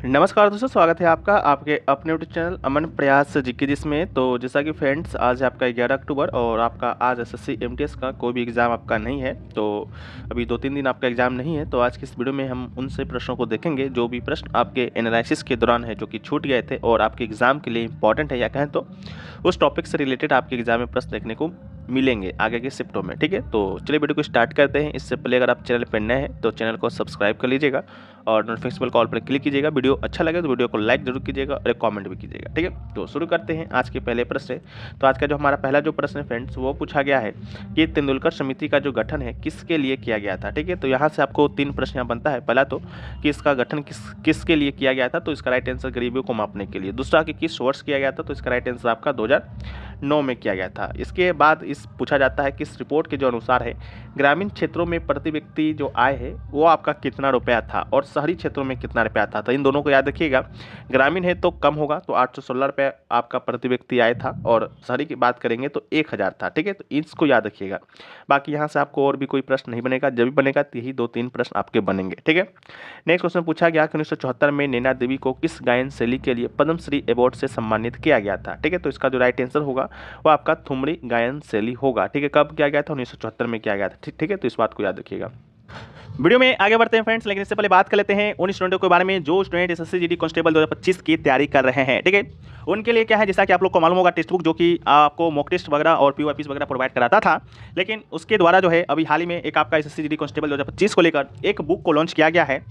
नमस्कार दोस्तों, स्वागत है आपका आपके अपने यूट्यूब चैनल अमन प्रयास जीके जिसमें। तो जैसा कि फ्रेंड्स, आज है आपका 11 अक्टूबर और आपका आज एसएससी एमटीएस का कोई भी एग्ज़ाम आपका नहीं है। तो अभी 2-3 दिन आपका एग्ज़ाम नहीं है। तो आज की इस वीडियो में हम उनसे प्रश्नों को देखेंगे जो भी प्रश्न आपके एनालिसिस के दौरान है, जो कि छूट गए थे और आपके एग्ज़ाम के लिए इंपॉर्टेंट है, या कहें तो उस टॉपिक से रिलेटेड आपके एग्ज़ाम में प्रश्न देखने को मिलेंगे आगे के शिफ्टों में। ठीक है, तो चलिए वीडियो को स्टार्ट करते हैं। इससे पहले अगर आप चैनल पर नए हैं तो चैनल को सब्सक्राइब कर लीजिएगा और नोटिफिकेशन कॉल पर क्लिक कीजिएगा। वीडियो अच्छा लगे तो वीडियो को लाइक जरूर कीजिएगा और एक कमेंट भी कीजिएगा। ठीक है, तो शुरू करते हैं आज के पहले प्रश्न से। तो आज का जो हमारा पहला जो प्रश्न है फ्रेंड्स, वो पूछा गया है कि तेंदुलकर समिति का जो गठन है किसके लिए किया गया था। ठीक है, तो यहाँ से आपको 3 प्रश्न यहाँ बनता है। पहला तो कि इसका गठन किसके लिए किया गया था, तो इसका राइट आंसर गरीबियों को मापने के लिए। दूसरा कि किस वर्ष किया गया था, तो इसका राइट आंसर आपका 2009 में किया गया था। इसके बाद इस पूछा जाता है कि इस रिपोर्ट के जो अनुसार है ग्रामीण क्षेत्रों में प्रति व्यक्ति जो आय है वो आपका कितना रुपया था और शहरी क्षेत्रों में कितना रुपया था। तो इन दोनों को याद रखिएगा। ग्रामीण है तो कम होगा, तो 816 रुपये आपका प्रति व्यक्ति आय था, और शहरी की बात करेंगे तो 1000 था। ठीक है, तो इसको याद रखिएगा। बाकी यहाँ से आपको और भी कोई प्रश्न नहीं बनेगा, जब भी बनेगा तो यही 2-3 प्रश्न आपके बनेंगे। ठीक है, नेक्स्ट क्वेश्चन पूछा गया कि 1974 में नैना देवी को किस गायन शैली के लिए पद्मश्री अवार्ड से सम्मानित किया गया था। ठीक है, तो इसका जो राइट आंसर होगा वो आपका ठुमरी गायन शैली होगा। ठीक है, कब किया गया था? 1974 में किया गया था। ठीक है, तो इस बात को याद रखिएगा। वीडियो में आगे बढ़ते हैं फ्रेंड्स, लेकिन इससे पहले बात कर लेते हैं उन स्टूडेंटों के बारे में जो स्टूडेंट एसएससी जीडी कांस्टेबल 2025 की तैयारी कर रहे हैं। ठीक है, उनके लिए क्या है, जैसा कि आप लोग को मालूम होगा, टेक्स्ट बुक जो कि आपको मॉक टेस्ट वगैरह और पीवाईपीस वगैरह प्रोवाइड कराता था, लेकिन उसके द्वारा जो है अभी हाल ही में एक आपका एसएससी जीडी कांस्टेबल 2025 को लेकर एक बुक को लॉन्च किया गया है।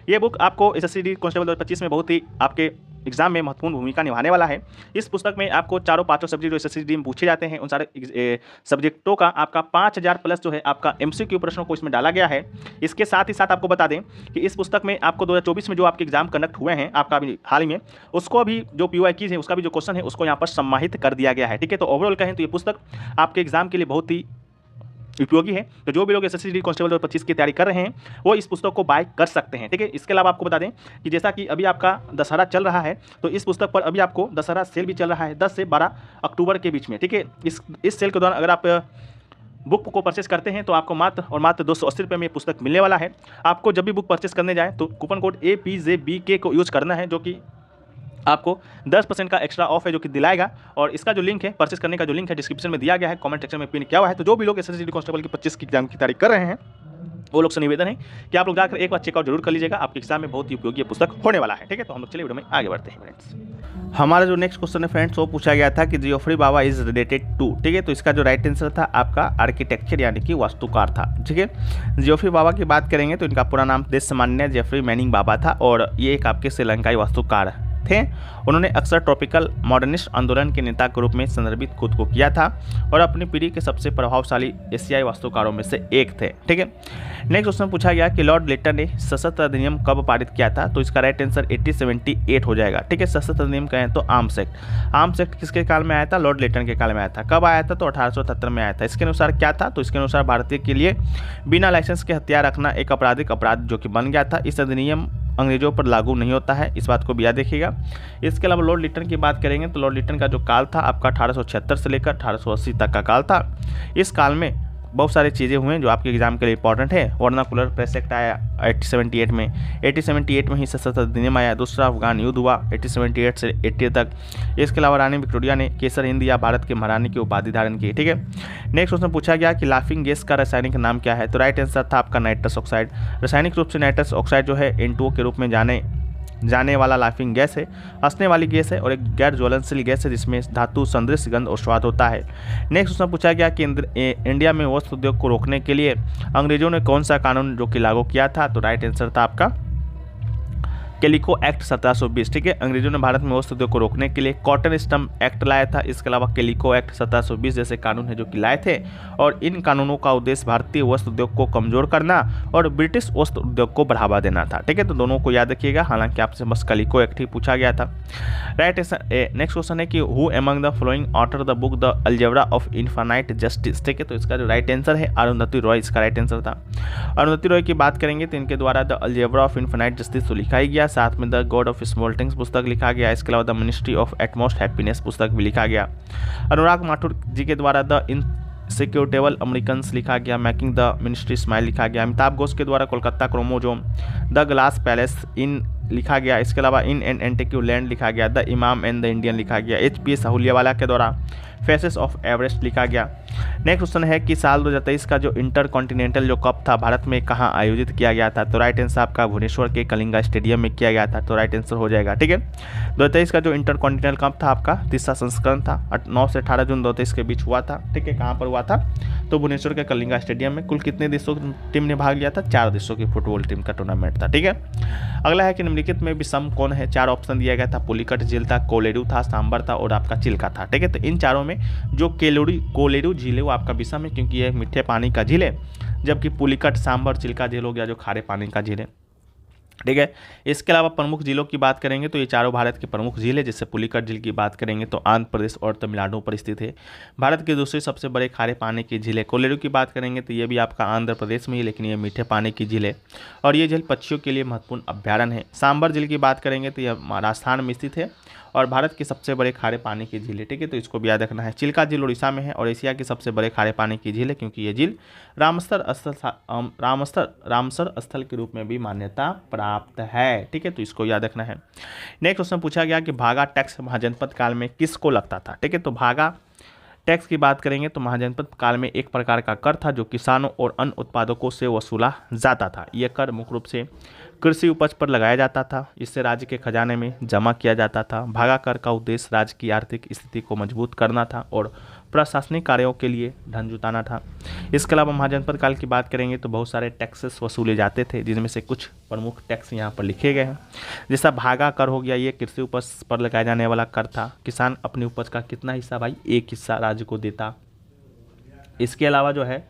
ये बुक आपको एसएससी जीडी कांस्टेबल 2025 में बहुत ही आपके एग्जाम में महत्वपूर्ण भूमिका निभाने वाला है। इस पुस्तक में आपको चारों पांचों सब्जेक्ट जो एसएससी में पूछे जाते हैं उन सारे सब्जेक्टों का आपका 5000 प्लस जो है आपका एमसीक्यू प्रश्नों को इसमें डाला गया है। इसके साथ ही साथ आपको बता दें कि इस पुस्तक में आपको 2024 में जो आपके एग्जाम कंडक्ट हुए हैं आपका अभी हाल ही में, उसको अभी जो पीवाईक्यूज है उसका भी जो क्वेश्चन है उसको यहाँ पर सम्मानित कर दिया गया है। ठीक है, तो ओवरऑल कहें तो ये पुस्तक आपके एग्जाम के लिए बहुत ही उपयोगी है। तो जो भी लोग एसएससी जीडी कांस्टेबल 2025 की तैयारी कर रहे हैं वो इस पुस्तक को बाय कर सकते हैं। ठीक है, इसके अलावा आपको बता दें कि जैसा कि अभी आपका दशहरा चल रहा है, तो इस पुस्तक पर अभी आपको दशहरा सेल भी चल रहा है 10 से 12 अक्टूबर के बीच में। ठीक है, इस सेल के दौरान अगर आप बुक को परचेस करते हैं तो आपको मात्र और मात्र 280 रुपये में पुस्तक मिलने वाला है। आपको जब भी बुक परचेस करने जाए तो कूपन कोड APJBK को यूज करना है, जो कि आपको 10% का एक्स्ट्रा ऑफ है जो कि दिलाएगा। और इसका जो लिंक है, परचेस करने का जो लिंक है, डिस्क्रिप्शन में दिया गया है, कमेंट सेक्शन में पिन किया हुआ है। तो जो भी लोग एसएससी जीडी कांस्टेबल की 25 की एग्जाम की तैयारी कर रहे हैं वो लोग से निवेदन है कि आप लोग जाकर एक बार चेकआउट जरूर कर लीजिएगा, आपके एग्जाम में बहुत ही उपयोगी पुस्तक होने वाला है। ठीक है, तो हम लोग चलिए वीडियो में आगे बढ़ते हैं फ्रेंड्स। हमारा जो नेक्स्ट क्वेश्चन है फ्रेंड्स, वो पूछा गया था कि जियोफ्री बाबा इज रिलेटेड टू। ठीक है, तो इसका जो राइट आंसर था आपका आर्किटेक्चर यानी कि वास्तुकार था। ठीक है, जियोफ्री बाबा की बात करेंगे तो इनका पूरा नाम देश सामान्य जेफरी मैनिंग बाबा था और ये एक आपके श्रीलंकाई वास्तुकार थे। उन्होंने अक्सर ट्रॉपिकल मॉडर्निस्ट आंदोलन के नेता के रूप में संदर्भित खुद को किया था और अपनी पीढ़ी के सबसे प्रभावशाली एशियाई वास्तुकारों में से एक थे। ठीक है, नेक्स्ट क्वेश्चन पूछा गया कि लॉर्ड लिटन ने सशस्त्र अधिनियम कब पारित किया था। तो इसका राइट आंसर 1878 हो जाएगा। ठीक है, सशस्त्र अधिनियम कहें तो आर्म्स एक्ट। आर्म्स एक्ट किसके काल में आया था? लॉर्ड लिटन के काल में आया था। कब आया था? तो 1877 में आया था। इसके अनुसार क्या था? तो इसके अनुसार भारतीय के लिए बिना लाइसेंस के हथियार रखना एक आपराधिक अपराध जो कि बन गया था। इस अधिनियम अंग्रेजों पर लागू नहीं होता है, इस बात को भी याद रखिएगा। इसके अलावा लॉर्ड लिटन की बात करेंगे तो लॉर्ड लिटन का जो काल था आपका 1876 से लेकर 1880 तक का काल था। इस काल में बहुत सारी चीज़ें हुई जो आपके एग्जाम के लिए इंपॉर्टेंट है। वर्नाकुलर प्रेस एक्ट आया 1878 में, 1878 में ही सशस्त्र अधिनियम आया। दूसरा अफगान युद्ध हुआ 1878 से 80 तक। इसके अलावा रानी विक्टोरिया ने केसर हिंद या भारत के महारानी की उपाधि धारण की। ठीक है, नेक्स्ट क्वेश्चन पूछा गया कि लाफिंग गैस का रासायनिक नाम क्या है। तो राइट आंसर था आपका नाइट्रस ऑक्साइड। रासायनिक रूप से नाइट्रस ऑक्साइड जो है N2O के रूप में जाने वाला लाफिंग गैस है, हंसने वाली गैस है और एक गैर ज्वलनशील गैस है जिसमें धातु सदृश गंध और स्वाद होता है। नेक्स्ट क्वेश्चन पूछा गया कि इंडिया में वस्त्र उद्योग को रोकने के लिए अंग्रेजों ने कौन सा कानून जो कि लागू किया था। तो राइट आंसर था आपका कैलिको एक्ट 1720। ठीक है, अंग्रेजों ने भारत में वस्त्र उद्योग को रोकने के लिए कॉटन स्टम्प एक्ट लाया था। इसके अलावा कैलिको एक्ट 1720 जैसे कानून है जो कि लाए थे, और इन कानूनों का उद्देश्य भारतीय वस्त्र उद्योग को कमजोर करना और ब्रिटिश वस्त्र उद्योग को बढ़ावा देना था। ठीक है, तो दोनों को याद रखिएगा, हालांकि आपसे बस कैलिको एक्ट ही पूछा गया था। राइट नेक्स्ट क्वेश्चन है कि who among the following author the book the algebra of infinite justice. ठीक है, तो इसका जो राइट आंसर है अरुंधति रॉय, इसका राइट आंसर था। अरुंधति रॉय की बात करेंगे तो इनके द्वारा the algebra of infinite justice तो लिखा ही गया, साथ में the god of small things पुस्तक लिखा गया। इसके अलावा the ministry of utmost happiness पुस्तक भी लिखा गया। अनुराग माथुर जी के द्वारा द सिक्योरेबल अमेरिकन्स लिखा गया। मेकिंग द मिनिस्ट्री स्माइल लिखा गया। अमिताभ घोष के द्वारा Kolkata chromosome, the glass palace इन लिखा गया। इसके अलावा इन एन एंटिक्यू लैंड लिखा गया। द इमाम एंड द इंडियन लिखा गया। HP साहूलियावाला के द्वारा फेसेस ऑफ एवरेस्ट लिखा गया। नेक्स्ट क्वेश्चन है कि साल 2023 का जो इंटर कॉन्टिनेंटल जो कप था भारत में कहाँ आयोजित किया गया था? तो राइट आंसर आपका भुवनेश्वर के कलिंगा स्टेडियम में किया गया था। तो राइट आंसर हो जाएगा। ठीक है, 2023 का जो इंटर कॉन्टिनेंटल कप था आपका तीसरा संस्करण था, 9 से 18 जून 2023 के बीच हुआ था। ठीक है, कहाँ पर हुआ था? तो भुवनेश्वर के कलिंगा स्टेडियम में। कुल कितने देशों की टीम ने भाग लिया था? 4 देशों की फुटबॉल टीम का टूर्नामेंट था। ठीक है, अगला है कि निम्नलिखित में विषम कौन है? 4 ऑप्शन दिया गया था। पुलिकट झील था, कोलेरू था, सांबर था और आपका चिल्का था। ठीक है, तो इन चारों में जो कोलेरू झील है वो आपका विषम है क्योंकि ये मीठे पानी का झील है, जबकि पुलिकट, सांबर, चिल्का झील हो गया जो खारे पानी का झील है। ठीक है, इसके अलावा प्रमुख जिलों की बात करेंगे तो ये चारों भारत के प्रमुख झील है। जैसे पुलिकट झील की बात करेंगे तो आंध्र प्रदेश और तमिलनाडु पर स्थित है। भारत की दूसरी सबसे बड़े खारे पानी की झील है। कोलेरू की बात करेंगे तो ये भी आपका आंध्र प्रदेश में ही, लेकिन ये मीठे पानी की झील है और ये झील पक्षियों के लिए महत्वपूर्ण अभ्यारण्य है। सांबर झील की बात करेंगे तो यह राजस्थान में स्थित है और भारत के सबसे बड़े खारे पानी की झील है। ठीक है, तो इसको भी याद रखना है। चिल्का झील उड़ीसा में है और एशिया की सबसे बड़े खारे पानी की झील है क्योंकि ये झील रामसर स्थल के रूप में भी मान्यता प्राप्त है। ठीक है, तो इसको याद रखना है। नेक्स्ट क्वेश्चन पूछा गया कि भागा टैक्स महाजनपद काल में किसको लगता था? ठीक है, तो भागा टैक्स की बात करेंगे तो महाजनपद काल में एक प्रकार का कर था जो किसानों और अन्य उत्पादकों से वसूला जाता था। यह कर मुख्य रूप से कृषि उपज पर लगाया जाता था। इससे राज्य के खजाने में जमा किया जाता था। भागा कर का उद्देश्य राज्य की आर्थिक स्थिति को मजबूत करना था और प्रशासनिक कार्यों के लिए धन जुटाना था। इसके अलावा महाजनपद काल की बात करेंगे तो बहुत सारे टैक्सेस वसूले जाते थे, जिनमें से कुछ प्रमुख टैक्स यहाँ पर लिखे गए हैं। जैसा भागा कर हो गया, ये कृषि उपज पर लगाया जाने वाला कर था। किसान अपनी उपज का कितना हिस्सा भाई? एक हिस्सा राज्य को देता। इसके अलावा जो है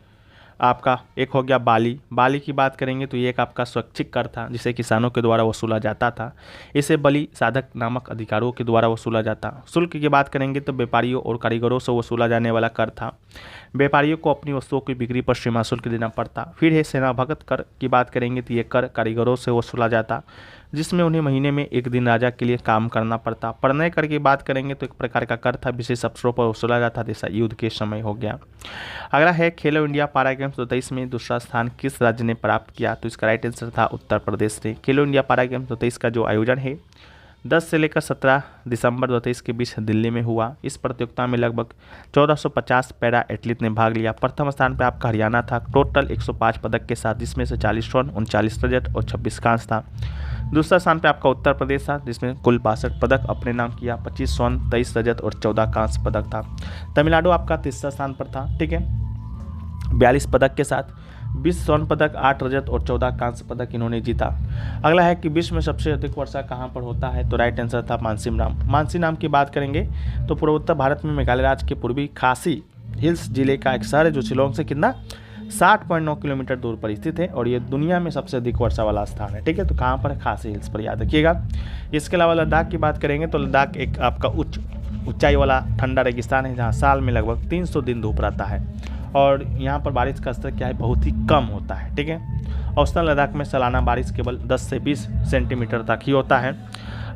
आपका एक हो गया बाली की बात करेंगे तो ये एक आपका स्वैच्छिक कर था जिसे किसानों के द्वारा वसूला जाता था। इसे बलि साधक नामक अधिकारियों के द्वारा वसूला जाता। शुल्क की बात करेंगे तो व्यापारियों और कारीगरों से वसूला जाने वाला कर था। व्यापारियों को अपनी वस्तुओं की बिक्री पर सीमा शुल्क देना पड़ता। फिर है सेना भगत कर की बात करेंगे तो ये कर कारीगरों से वसूला जाता, जिसमें उन्हें महीने में एक दिन राजा के लिए काम करना पड़ता। परनय कर की बात करेंगे तो एक प्रकार का कर था विशेष अवसरों पर वसूला जाता, जैसा युद्ध के समय हो गया। अगला है खेलो इंडिया पैरा गेम्स 2023 में दूसरा स्थान किस राज्य ने प्राप्त किया? तो इसका राइट आंसर था उत्तर प्रदेश ने। खेलो इंडिया पैरा गेम्स 2023 का जो आयोजन है 10 से लेकर 17 दिसंबर 2023 के बीच दिल्ली में हुआ। इस प्रतियोगिता में लगभग 1450 पैरा एथलीट ने भाग लिया। प्रथम स्थान पर आपका हरियाणा था टोटल 105 पदक के साथ, जिसमें से 40 स्वर्ण, 39 रजत और 26 कांस्य था। दूसरा स्थान पे आपका उत्तर प्रदेश था जिसमें कुल 62 पदक अपने नाम किया, 25 स्वर्ण, 23 रजत और 14 कांस्य पदक था। तमिलनाडु आपका तीसरा स्थान पर था। ठीक है, 42 पदक के साथ 20 स्वर्ण पदक, 8 रजत और 14 कांस्य पदक इन्होंने जीता। अगला है कि विश्व में सबसे अधिक वर्षा कहाँ पर होता है? तो राइट आंसर था मानसी नाम की बात करेंगे तो पूर्वोत्तर भारत में मेघालय राज्य के पूर्वी खासी हिल्स जिले का एक शहर है जो शिलोंग से कितना 60.9 किलोमीटर दूर पर स्थित है और ये दुनिया में सबसे अधिक वर्षा वाला स्थान है। ठीक है, तो कहाँ पर है? खासी हिल्स पर, याद रखिएगा। इसके अलावा लद्दाख की बात करेंगे तो लद्दाख एक आपका ऊंचाई वाला ठंडा रेगिस्तान है जहाँ साल में लगभग 300 दिन धूप रहता है और यहाँ पर बारिश का स्तर क्या है? बहुत ही कम होता है। ठीक है, औसतन लद्दाख में सालाना बारिश केवल 10 से 20 सेंटीमीटर तक ही होता है।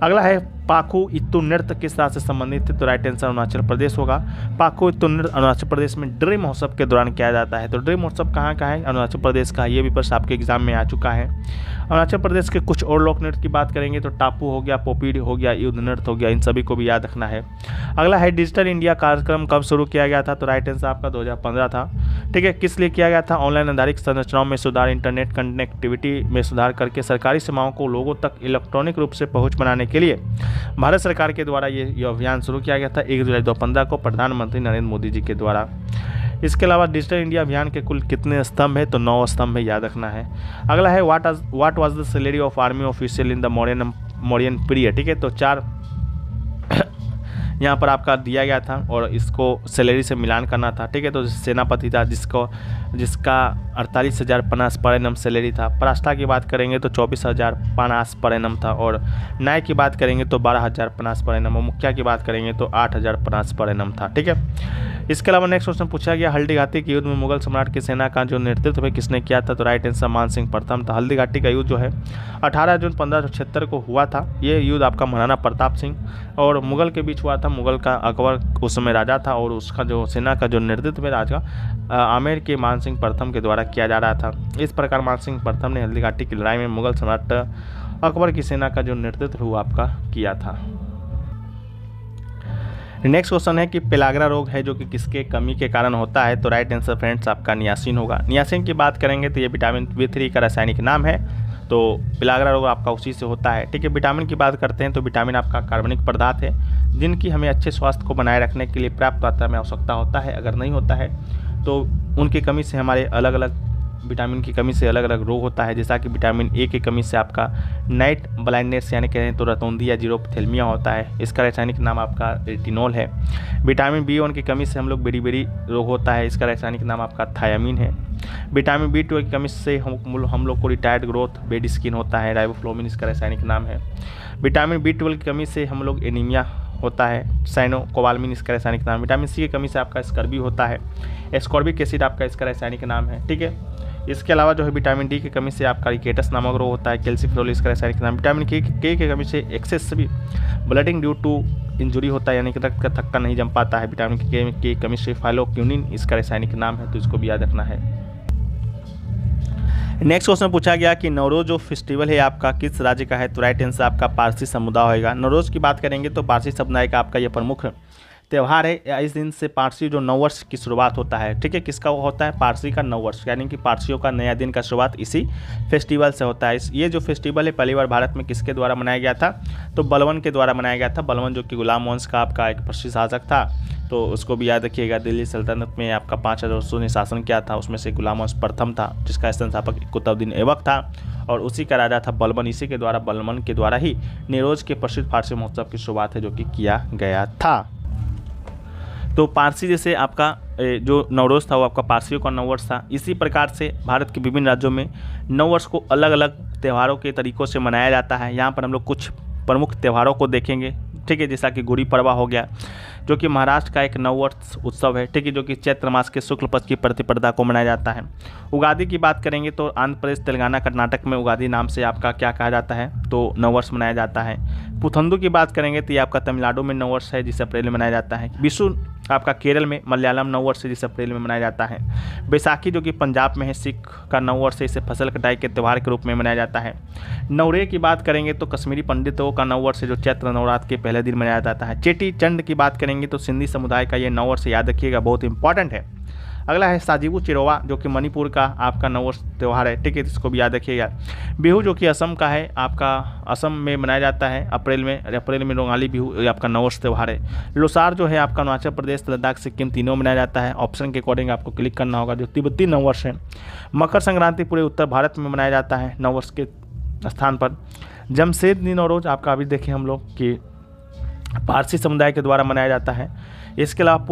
अगला है पाखो इत्तू नृत्य किस राज्य से संबंधित है? तो राइट आंसर अरुणाचल प्रदेश होगा। पाखो इत्तू नृत्य अरुणाचल प्रदेश में ड्रीम महोत्सव के दौरान किया जाता है। तो ड्रीम महोत्सव कहाँ का है? अरुणाचल प्रदेश का। ये भी प्रश्न आपके एग्जाम में आ चुका है। अरुणाचल प्रदेश के कुछ और लोक नृत्य की बात करेंगे तो टापू हो गया, पोपीड हो गया, युद्ध नृत्य हो गया, इन सभी को भी याद रखना है। अगला है डिजिटल इंडिया कार्यक्रम कब शुरू किया गया था? तो राइट आंसर आपका 2015 था। ठीक है, किस लिए किया गया था? ऑनलाइन आधारित संरचनाओं में सुधार, इंटरनेट कनेक्टिविटी में सुधार करके सरकारी सेवाओं को लोगों तक इलेक्ट्रॉनिक रूप से पहुंच बनाने के लिए भारत सरकार के द्वारा ये अभियान शुरू किया गया था 1 जुलाई 2015 को प्रधानमंत्री नरेंद्र मोदी जी के द्वारा। इसके अलावा डिजिटल इंडिया अभियान के कुल कितने स्तंभ है? तो 9 स्तंभ है, याद रखना है। अगला है what was the salary of army official in the Mauryan period? ठीक है, तो 4 यहाँ पर आपका दिया गया था और इसको सैलरी से मिलान करना था। ठीक है, तो सेनापति था जिसका 48,000 पनास पर एनम सैलरी था। परास्ता की बात करेंगे तो 24,000 पनास पर एनम था और नायक की बात करेंगे तो 12,000 पनास पर एनम और मुखिया की बात करेंगे तो 8,000 पनास पर एनम था। ठीक है, इसके अलावा नेक्स्ट क्वेश्चन पूछा गया हल्दी घाटी के युद्ध में मुगल सम्राट की सेना का जो नेतृत्व है किसने किया था? तो राइट आंसर मान सिंह प्रथम था। हल्दी घाटी का युद्ध जो है 18 जून 1576 को हुआ था। ये युद्ध आपका महाराणा प्रताप सिंह और मुगल के बीच हुआ था। मुगल का अकबर उस समय राजा था और उसका जो सेना का जो नेतृत्व है राजा आमेर के मान सिंह प्रथम के द्वारा किया जा रहा था। इस प्रकार मान सिंह प्रथम ने हल्दी घाटी की लड़ाई में मुगल सम्राट अकबर की सेना का जो नेतृत्व हुआ आपका किया था। नेक्स्ट क्वेश्चन है कि पेलाग्रा रोग है जो कि किसके कमी के कारण होता है, तो राइट आंसर फ्रेंड्स आपका नियासिन होगा। नियासिन की बात करेंगे तो ये विटामिन B3 का रासायनिक नाम है, तो पेलाग्रा रोग आपका उसी से होता है। ठीक है, विटामिन की बात करते हैं तो विटामिन आपका कार्बनिक पदार्थ है जिनकी हमें अच्छे स्वास्थ्य को बनाए रखने के लिए पर्याप्त मात्रा में आवश्यकता होता है। अगर नहीं होता है तो उनकी कमी से हमारे अलग अलग विटामिन की कमी से अलग अलग रोग होता है, जैसा कि विटामिन ए की कमी से आपका नाइट ब्लाइंडनेस यानी कहें तो रतौंधी या जीरोपथेल्मिया होता है, इसका रासायनिक नाम आपका रेटिनॉल है। विटामिन B1 की कमी से हम लोग बेरी रोग होता है, इसका रासायनिक नाम आपका थायामीन है। विटामिन B12 की कमी से हम लोग को रिटायर्ड ग्रोथ बेड स्किन होता है, राइबोफ्लोविन इसका रासायनिक नाम है। विटामिन B12 की कमी से हम लोग एनीमिया होता है, साइनोकोबाल्मिन इसका रासायनिक नाम। विटामिन C की कमी से आपका स्कर्बी होता है, एस्कॉर्बिक एसिड आपका इसका रासायनिक नाम है। ठीक है, इसके अलावा जो है विटामिन D की कमी से आपका रिकेटस नामक रोग होता है, कैल्सिफेरॉल इसका रासायनिक नाम। विटामिन K की कमी से excessive bleeding due to injury होता है, यानी कि रक्त का थक्का नहीं जम पाता है। विटामिन K की कमी से फाइलोक्यूनिन इसका रासायनिक नाम है, तो इसको भी याद रखना है। नेक्स्ट क्वेश्चन पूछा गया कि नवरोज जो फेस्टिवल है आपका किस राज्य का है, तो राइट आंसर आपका पारसी समुदाय होगा। नवरोज की बात करेंगे तो पारसी समुदाय का आपका यह प्रमुख त्यौहार है। इस दिन से पारसी जो नववर्ष की शुरुआत होता है। ठीक है, किसका होता है, पारसी का नववर्ष, यानी कि पारसियों का नया दिन का शुरुआत इसी फेस्टिवल से होता है। ये जो फेस्टिवल है पहली बार भारत में किसके द्वारा मनाया गया था, तो बलवन के द्वारा मनाया गया था। बलवन जो कि गुलाम वंश का आपका एक प्रसिद्ध शासक था, तो उसको भी याद रखिएगा। दिल्ली सल्तनत में आपका 5000 वर्षों ने शासन किया था, उसमें से गुलाम वंश प्रथम था जिसका संस्थापक कुतुबुद्दीन ऐबक था, और उसी का राजा था बलबन। इसी के द्वारा बलबन के द्वारा ही नवरोज के प्रसिद्ध फारसी महोत्सव की शुरुआत है जो कि किया गया था। तो पारसी जैसे आपका जो नवरोज था वो आपका पारसियों का नववर्ष था। इसी प्रकार से भारत के विभिन्न राज्यों में नववर्ष को अलग अलग त्योहारों के तरीक़ों से मनाया जाता है। यहाँ पर हम लोग कुछ प्रमुख त्योहारों को देखेंगे। ठीक है, जैसा कि गुड़ी पड़वा हो गया जो कि महाराष्ट्र का एक नववर्ष उत्सव है। ठीक है, जो कि चैत्र मास के शुक्ल पक्ष की प्रतिपदा को मनाया जाता है। उगादि की बात करेंगे तो आंध्र प्रदेश, तेलंगाना, कर्नाटक में उगादि नाम से आपका क्या कहा जाता है, तो नववर्ष मनाया जाता है। पुथंदू की बात करेंगे तो ये आपका तमिलनाडु में नववर्ष है जिसे अप्रैल में मनाया जाता है। विशु आपका केरल में, मलयालम नववर्ष है जिसे अप्रैल में मनाया जाता है। बैसाखी जो कि पंजाब में है, सिख का नववर्ष है, इसे फसल कटाई के त्यौहार के रूप में मनाया जाता है। नवरेह की बात करेंगे तो कश्मीरी पंडितों का नववर्ष है जो चैत्र नवरात्र के पहले दिन मनाया जाता है। चेटी चंड की बात करेंगे तो सिंधी समुदाय का ये नववर्ष याद रखिएगा, बहुत इंपॉर्टेंट है। अगला है साजिबू चिरोवा जो कि मणिपुर का आपका नववर्ष त्यौहार है। ठीक है, इसको भी याद रखिएगा। बिहू जो कि असम का है, आपका असम में मनाया जाता है अप्रैल में रोंगाली बिहू आपका नववर्ष त्यौहार है। लोसार जो है आपका अरुणाचल प्रदेश, लद्दाख, सिक्किम तीनों मनाया जाता है। ऑप्शन के अकॉर्डिंग आपको क्लिक करना होगा, जो तिब्बती नववर्ष है। मकर संक्रांति पूरे उत्तर भारत में मनाया जाता है नववर्ष के स्थान पर। जमशेदनी नवरोज आपका अभी देखें हम लोग कि पारसी समुदाय के द्वारा मनाया जाता है। इसके अलावा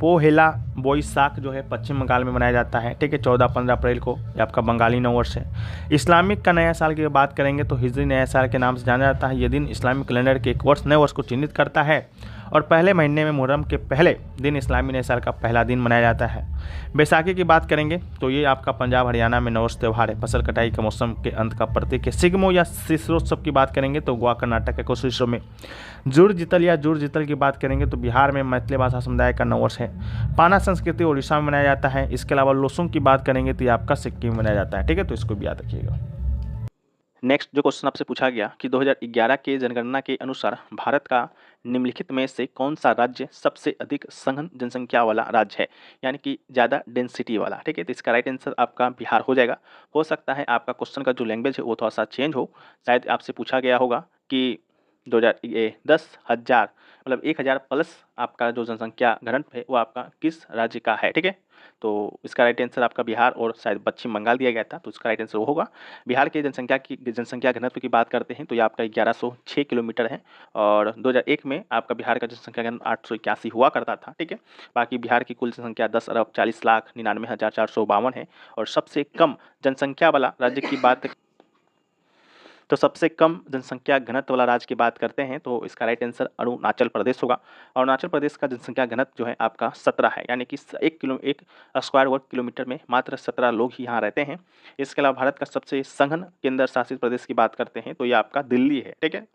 पोहेला बोईसाख जो है पश्चिम बंगाल में मनाया जाता है। ठीक है, 14-15 अप्रैल को ये आपका बंगाली नववर्ष है। इस्लामिक का नया साल की बात करेंगे तो हिजरी नया साल के नाम से जाना जाता है। ये दिन इस्लामिक कैलेंडर के एक नए वर्ष को चिन्हित करता है और पहले महीने में मुहर्रम के पहले दिन इस्लामी नए साल का पहला दिन मनाया जाता है। बैसाखी की बात करेंगे तो ये आपका पंजाब हरियाणा में नववर्ष त्यौहार है, फसल कटाई के मौसम के अंत का प्रतीक है। सिगमो या शिशिरोत्सव की बात करेंगे तो गोवा, कर्नाटक के कुछ हिस्सों में। जुड़ जितल की बात करेंगे तो बिहार में मैथिली भाषा समुदाय का नववर्ष है। पाना संस्कृति उड़ीसा में मनाया जाता है। इसके अलावा लोसुंग की बात करेंगे तो ये आपका सिक्किम में मनाया जाता है। ठीक है, तो इसको भी याद रखिएगा। नेक्स्ट जो क्वेश्चन आपसे पूछा गया कि 2011 के जनगणना के अनुसार भारत का निम्नलिखित में से कौन सा राज्य सबसे अधिक सघन जनसंख्या वाला राज्य है, यानी कि ज़्यादा डेंसिटी वाला। ठीक है, तो इसका राइट आंसर आपका बिहार हो जाएगा। हो सकता है आपका क्वेश्चन का जो लैंग्वेज है वो थोड़ा सा चेंज हो, शायद आपसे पूछा गया होगा कि 10,000 मतलब 1000 प्लस आपका जो जनसंख्या घनत्व है वो आपका किस राज्य का है। ठीक है, तो इसका राइट आंसर आपका बिहार और शायद पश्चिम बंगाल दिया गया था, तो इसका राइट आंसर वो होगा। बिहार के जनसंख्या घनत्व की बात करते हैं तो ये आपका 1106 किलोमीटर है और 2001 में आपका बिहार का जनसंख्या घनत्व 881 हुआ करता था। ठीक है, बाकी बिहार की कुल जनसंख्या 10,40,99,452 है। और सबसे कम जनसंख्या वाला राज्य की बात तो सबसे कम जनसंख्या घनत्व वाला राज्य की बात करते हैं तो इसका राइट आंसर अरुणाचल प्रदेश होगा। अरुणाचल प्रदेश का जनसंख्या घनत्व जो है आपका 17 है, यानी कि 1 स्क्वायर वर्ग किलोमीटर में मात्र 17 लोग ही यहाँ रहते हैं। इसके अलावा भारत का सबसे सघन केंद्र शासित प्रदेश की बात करते हैं तो ये आपका दिल्ली है। ठीक है,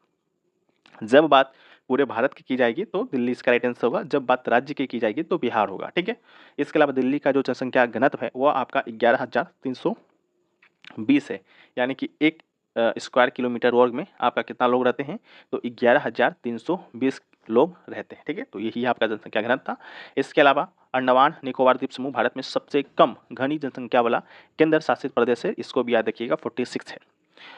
जब बात पूरे भारत की जाएगी तो दिल्ली इसका राइट आंसर होगा, जब बात राज्य की जाएगी तो बिहार होगा। ठीक है, इसके अलावा दिल्ली का जो जनसंख्या घनत्व है वो आपका 11,320 है, यानी कि 1 स्क्वायर किलोमीटर वर्ग में आपका कितना लोग रहते हैं, तो 11,320 लोग रहते हैं। ठीक है, तो यही आपका जनसंख्या घनत्व था। इसके अलावा अंडमान निकोबार द्वीप समूह भारत में सबसे कम घनी जनसंख्या वाला केंद्र शासित प्रदेश है, इसको भी याद रखिएगा, 46 है।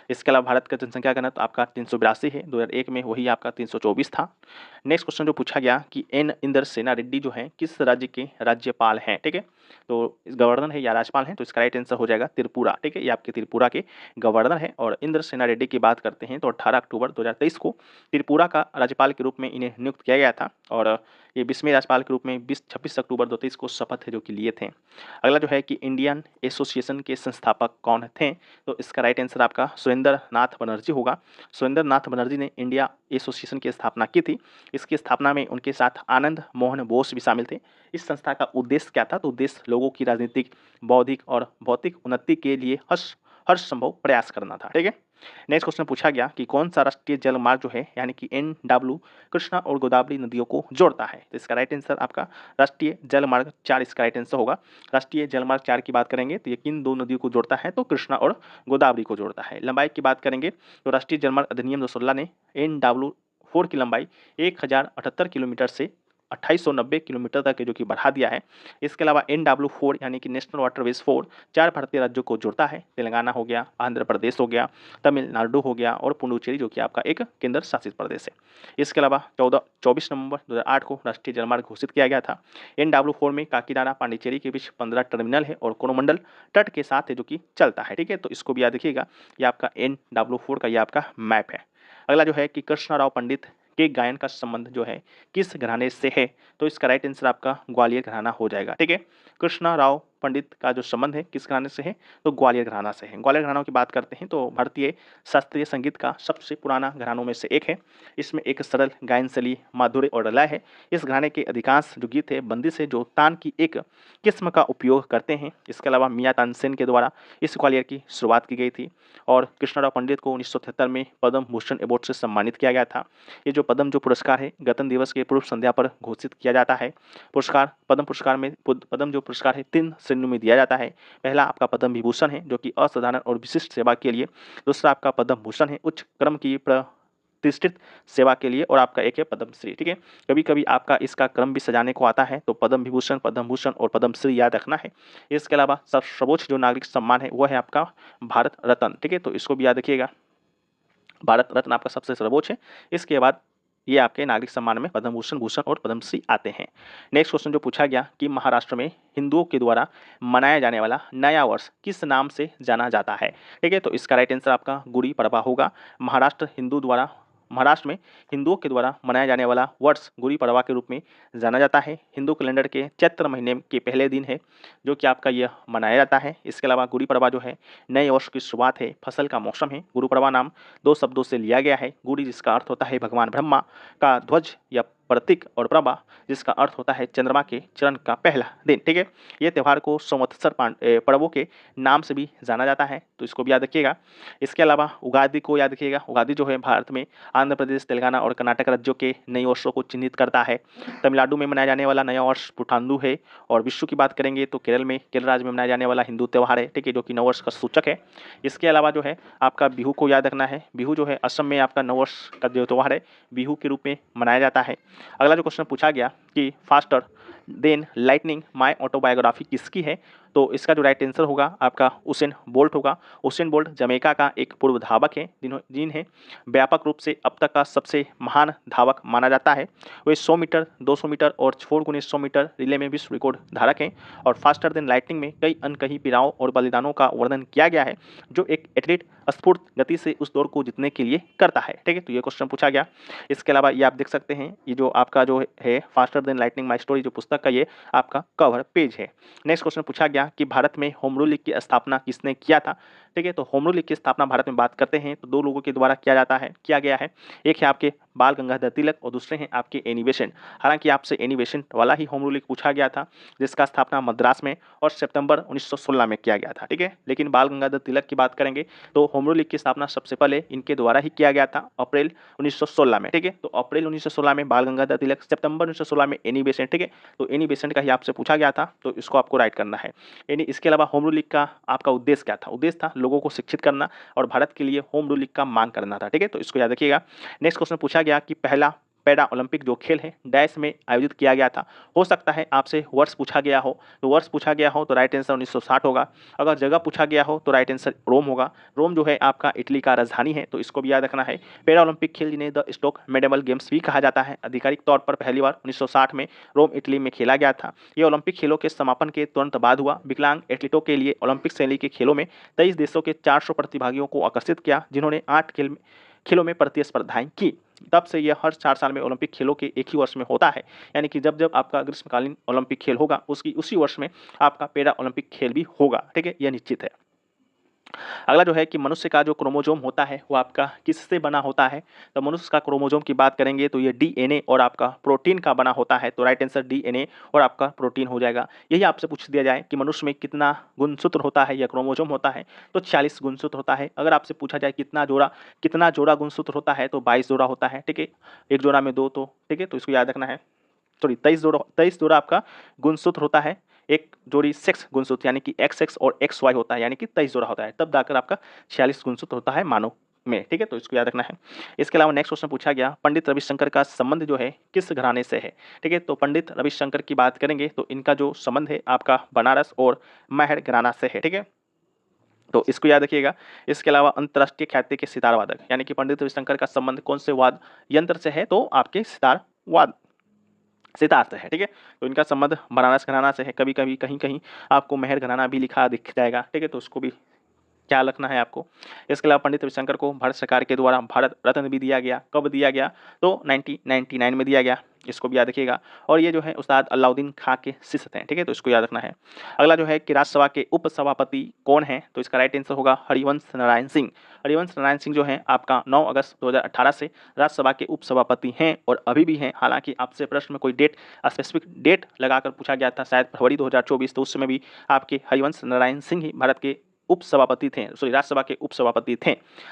इसके अलावा भारत का जनसंख्या घनत्व आपका 382 है, 2001 में वही आपका 324 था। नेक्स्ट क्वेश्चन जो पूछा गया कि एन इंदर सेना रेड्डी जो है किस राज्य के राज्यपाल हैं। ठीक है, तो गवर्नर है या राज्यपाल हैं, तो इसका राइट आंसर हो जाएगा त्रिपुरा। ठीक है, ये आपके त्रिपुरा के गवर्नर है। और इंदर सेना रेड्डी की बात करते हैं तो 18 अक्टूबर 2023 को त्रिपुरा का राज्यपाल के रूप में इन्हें नियुक्त किया गया था और ये 20वें राज्यपाल के रूप में 26 अक्टूबर 2023 को शपथ है जो कि लिए थे। अगला जो है कि इंडियन एसोसिएशन के संस्थापक कौन थे, तो इसका राइट आंसर आपका सुरेंद्र नाथ बनर्जी होगा। सुरेंद्र नाथ बनर्जी ने इंडिया एसोसिएशन की स्थापना की थी। इसकी स्थापना में उनके साथ आनंद मोहन बोस भी शामिल थे। इस संस्था का उद्देश्य क्या था, तो उद्देश्य लोगों की राजनीतिक, बौद्धिक और भौतिक उन्नति के लिए हर संभव प्रयास करना था। ठीक है, नेक्स्ट क्वेश्चन पूछा गया कि कौन सा राष्ट्रीय जल मार्ग जो है यानी कि NW कृष्णा और गोदावरी नदियों को जोड़ता है, तो इसका राइट आंसर आपका राष्ट्रीय जल मार्ग 4 इसका राइट आंसर होगा। राष्ट्रीय जल मार्ग 4 की बात करेंगे तो ये किन दो नदियों को जोड़ता है, तो कृष्णा और गोदावरी को जोड़ता है। लंबाई की बात करेंगे तो राष्ट्रीय जल मार्ग अधिनियम 2016 ने NW4 की लंबाई 1078 किलोमीटर से 2890 किलोमीटर तक जो कि बढ़ा दिया है। इसके अलावा NW4 यानी कि नेशनल वाटरवेज 4 4 भारतीय राज्यों को जोड़ता है। तेलंगाना हो गया, आंध्र प्रदेश हो गया, तमिलनाडु हो गया और पुडुचेरी जो कि आपका एक केंद्र शासित प्रदेश है। इसके अलावा 24 नवंबर 2008 को राष्ट्रीय जलमार्ग घोषित किया गया था। NW4 में काकीनाडा पांडिचेरी के बीच 15 टर्मिनल है और कोरोमंडल तट के साथ है जो कि चलता है। ठीक है, तो इसको भी याद रखिएगा, ये आपका NW4 का ये आपका मैप है। अगला जो है कि कृष्णराव पंडित के गायन का संबंध जो है किस घराने से है, तो इसका राइट आंसर आपका ग्वालियर घराना हो जाएगा। ठीक है, कृष्णा राव पंडित का जो संबंध है किस घराने से है, तो ग्वालियर घराना से है। ग्वालियर घरानों की बात करते हैं तो भारतीय शास्त्रीय संगीत का सबसे पुराना घरानों में से एक है। इसमें एक सरल गायन शैली, माधुर्य और लय है। इस घराने के अधिकांश जो गीत है बंदिश है जो तान की एक किस्म का उपयोग करते हैं। इसके अलावा मियाँ तानसेन के द्वारा इस ग्वालियर की शुरुआत की गई थी और कृष्णराव पंडित को 1973 में पद्म भूषण अवार्ड से सम्मानित किया गया था। ये जो पद्म जो पुरस्कार है गणतंत्र दिवस के पूर्व संध्या पर घोषित किया जाता है। पुरस्कार पद्म पुरस्कार में पद्म जो पुरस्कार है 3 श्रेणियों में दिया जाता है। पहला आपका पद्म विभूषण है जो कि असाधारण और विशिष्ट सेवा के लिए। दूसरा आपका पद्म भूषण है उच्च क्रम की प्रतिष्ठित सेवा के लिए और आपका एक है पद्मश्री। ठीक है, कभी कभी आपका इसका क्रम भी सजाने को आता है, तो पद्म विभूषण, पद्म भूषण और पद्मश्री याद रखना है। इसके अलावा सर्वोच्च जो नागरिक सम्मान है वो है आपका भारत रत्न। ठीक है, तो इसको भी याद रखिएगा, भारत रत्न आपका सबसे सर्वोच्च है। इसके बाद ये आपके नागरिक सम्मान में पद्म भूषण, भूषण और पद्मश्री आते हैं। नेक्स्ट क्वेश्चन जो पूछा गया कि महाराष्ट्र में हिंदुओं के द्वारा मनाया जाने वाला नया वर्ष किस नाम से जाना जाता है। ठीक है, तो इसका राइट आंसर आपका गुड़ी पड़वा होगा। महाराष्ट्र में हिंदुओं के द्वारा मनाया जाने वाला वर्ष गुड़ी पड़वा के रूप में जाना जाता है। हिंदू कैलेंडर के चैत्र महीने के पहले दिन है जो कि आपका यह मनाया जाता है। इसके अलावा गुड़ी पड़वा जो है नए वर्ष की शुरुआत है, फसल का मौसम है। गुरु पड़वा नाम 2 शब्दों से लिया गया है। गुड़ी जिसका अर्थ होता है भगवान ब्रह्मा का ध्वज या प्रतीक और प्रभा जिसका अर्थ होता है चंद्रमा के चरण का पहला दिन। ठीक है, ये त्यौहार को संवत्सर पर्वों के नाम से भी जाना जाता है, तो इसको भी याद रखिएगा। इसके अलावा उगादि को याद रखिएगा। उगादि जो है भारत में आंध्र प्रदेश, तेलंगाना और कर्नाटक राज्यों के नए वर्षों को चिन्हित करता है। तमिलनाडु में मनाया जाने वाला नया वर्ष पुथांदु है और विश्व की बात करेंगे तो केरल राज्य में मनाया जाने वाला हिंदू त्यौहार है। ठीक है, जो कि नववर्ष का सूचक है। इसके अलावा जो है आपका बिहू को याद रखना है। बिहू जो है असम में आपका नववर्ष का जो त्यौहार है बिहू के रूप में मनाया जाता है। अगला जो क्वेश्चन पूछा गया कि faster than lightning my autobiography किसकी है, तो इसका जो राइट आंसर होगा आपका उसेन बोल्ट होगा। उसेन बोल्ट जमैका का एक पूर्व धावक है जिन्हें व्यापक रूप से अब तक का सबसे महान धावक माना जाता है। वे 100 मीटर, 200 मीटर और 4x100 मीटर रिले में विश्व रिकॉर्ड धारक हैं और फास्टर देन लाइटनिंग में कई अनकही पीड़ाओं और बलिदानों का वर्णन किया गया है जो एक एथलीट स्फूर्त गति से उस दौड़ को जीतने के लिए करता है। ठीक है, तो ये क्वेश्चन पूछा गया। इसके अलावा ये आप देख सकते हैं, ये जो आपका जो है faster than lightning my story जो पुस्तक का ये आपका कवर पेज है। नेक्स्ट क्वेश्चन पूछा गया कि भारत में होम रूल लीग की स्थापना किसने किया था। ठीक है, तो होम रूल लीग की स्थापना भारत में बात करते हैं तो 2 लोगों के द्वारा किया गया है। एक है आपके बाल गंगाधर तिलक और दूसरे हैं आपके एनी बेसेंट। हालांकि आपसे एनी बेसेंट वाला ही होम रूल लीग पूछा गया था जिसका स्थापना मद्रास में और सितंबर 1916 में किया गया था। ठीक है, लेकिन बाल गंगाधर तिलक की बात करेंगे तो होम रूल लीग की स्थापना सबसे पहले इनके द्वारा ही किया गया था अप्रैल 1916 में। ठीक है, तो अप्रैल 1916 में बाल गंगाधर तिलक, सितंबर 1916 में एनी बेसेंट। ठीक है, तो एनी बेसेंट का ही आपसे पूछा गया था, तो इसको आपको राइट करना है। इसके अलावा होम रूल लीग का आपका उद्देश्य क्या था? उद्देश्य था लोगों को शिक्षित करना और भारत के लिए होम रूल का मांग करना था। ठीक है, तो इसको याद रखिएगा। नेक्स्ट क्वेश्चन पूछा गया कि पहला पैरा ओलंपिक जो खेल है डैश में आयोजित किया गया था। हो सकता है आपसे वर्ष पूछा गया हो, तो वर्ष पूछा गया हो तो राइट आंसर 1960 होगा। अगर जगह पूछा गया हो तो राइट आंसर रोम होगा। रोम जो है आपका इटली का राजधानी है, तो इसको भी याद रखना है। पैरा ओलंपिक खेल जिन्हें द स्टोक मेडेबल गेम्स भी कहा जाता है, आधिकारिक तौर पर पहली बार 1960 में रोम इटली में खेला गया था। ये ओलंपिक खेलों के समापन के तुरंत बाद हुआ। विकलांग एथलीटों के लिए ओलंपिक शैली के खेलों में 23 देशों के 400 प्रतिभागियों को आकर्षित किया, जिन्होंने 8 खेलों में प्रतिस्पर्धाएं की। तब से यह हर 4 साल में ओलंपिक खेलों के एक ही वर्ष में होता है, यानी कि जब जब आपका ग्रीष्मकालीन ओलंपिक खेल होगा उसकी उसी वर्ष में आपका पैरा ओलंपिक खेल भी होगा। ठीक है, यह निश्चित है। अगला जो है कि मनुष्य का जो क्रोमोजोम होता है वो आपका किससे बना होता है। तो मनुष्य का क्रोमोजोम की बात करेंगे तो ये डीएनए और आपका प्रोटीन का बना होता है। तो राइट आंसर डीएनए और आपका प्रोटीन हो जाएगा। यही आपसे पूछ दिया जाए कि मनुष्य में कितना गुणसूत्र होता है या क्रोमोजोम होता है, तो 46 गुणसूत्र होता है। अगर आपसे पूछा जाए कितना जोड़ा गुणसूत्र होता है, तो 22 जोड़ा होता है। ठीक है, एक जोड़ा में 2, तो ठीक है, तो इसको याद रखना है। सॉरी, 23 जोड़ा आपका गुणसूत्र होता है। एक जोड़ी सेक्स गुणसूत्र यानी कि XX और XY होता है, यानी कि 23 जोड़ा होता है, तब जाकर आपका 46 गुणसूत्र होता है मानव में। ठीक है, तो इसको याद रखना है। इसके अलावा नेक्स्ट क्वेश्चन पूछा गया, पंडित रविशंकर का संबंध जो है किस घराने से है। ठीक है, तो पंडित रविशंकर की बात करेंगे तो इनका जो संबंध है आपका बनारस और महर घराना से है। ठीक है, तो इसको याद रखिएगा। इसके अलावा अंतर्राष्ट्रीय ख्याति के सितार वादक यानी कि पंडित रविशंकर का संबंध कौन से वाद यंत्र से है, तो आपके सितार से है। ठीक है, तो इनका संबंध बनारस घराना से है। कभी कभी कहीं कहीं आपको मेहर घराना भी लिखा दिख जाएगा। ठीक है, तो उसको भी क्या रखना है आपको। इसके अलावा पंडित रविशंकर को भारत सरकार के द्वारा भारत रत्न भी दिया गया। कब दिया गया, तो 1999 में दिया गया। इसको भी याद रखिएगा। और ये जो है उस्ताद अलाउद्दीन खां के शिष्य थे। ठीक है, तो इसको याद रखना है। अगला जो है कि राज्यसभा के उपसभापति कौन है, तो इसका राइट आंसर होगा हरिवंश नारायण सिंह। हरिवंश नारायण सिंह जो है आपका 9 अगस्त 2018 से राज्यसभा के उपसभापति हैं और अभी भी हैं। हालांकि आपसे प्रश्न में कोई स्पेसिफिक डेट लगाकर पूछा गया था, शायद फरवरी 2024, तो उस समय भी आपके हरिवंश नारायण सिंह ही भारत के उपसभापति थे, सॉरी राज्यसभा के उपसभापति थे।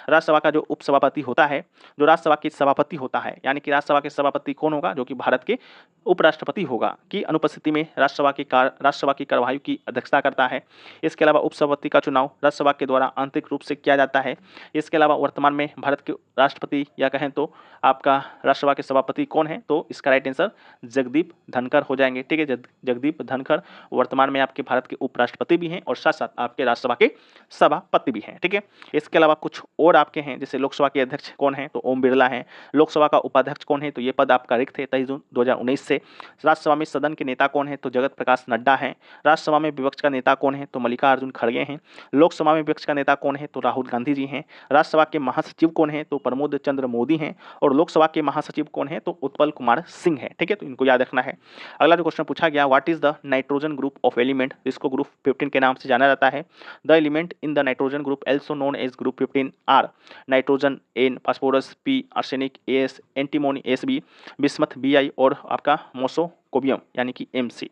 राज्यसभा का जो उपसभापति होता है, जो राज्यसभा के सभापति होता है, यानी कि राज्यसभा के सभापति कौन होगा, जो कि भारत के उपराष्ट्रपति होगा, की अनुपस्थिति में राज्यसभा की कार्यवाही की अध्यक्षता करता है। इसके अलावा उपसभापति का चुनाव राज्यसभा के द्वारा आंतरिक रूप से किया जाता है। इसके अलावा वर्तमान में भारत के राष्ट्रपति या कहें तो आपका राज्यसभा के सभापति कौन है, तो इसका राइट आंसर जगदीप धनखड़ हो जाएंगे। ठीक है, जगदीप धनखड़ वर्तमान में आपके भारत के उपराष्ट्रपति भी हैं और साथ साथ आपके राज्यसभा के सभापति भी हैं। ठीक है, इसके अलावा कुछ और आपके हैं, जैसे लोकसभा के अध्यक्ष कौन है, तो ओम बिरला हैं। लोकसभा का उपाध्यक्ष कौन है, तो ये पद आपका रिक्त है 23 जून 2019 से। राज्यसभा में सदन के नेता कौन है, तो जगत प्रकाश नड्डा हैं। राज्यसभा में विपक्ष का नेता कौन है, तो मल्लिकार्जुन खड़गे हैं। लोकसभा में विपक्ष का नेता कौन है, तो राहुल गांधी जी हैं। राज्यसभा के महासचिव कौन है, तो प्रमोद चंद्र मोदी हैं। और लोकसभा के महासचिव कौन है, तो उत्पल कुमार सिंह है। ठीक है, तो इनको याद रखना है। अगला जो क्वेश्चन पूछा गया, what is the nitrogen group of element, जिसको ग्रुप 15 के नाम से जाना जाता है। The element in the nitrogen group also known as group 15 are nitrogen N, phosphorus P, arsenic AS, antimony SB, bismuth BI और आपका मोसोकोबियम यानी कि MC।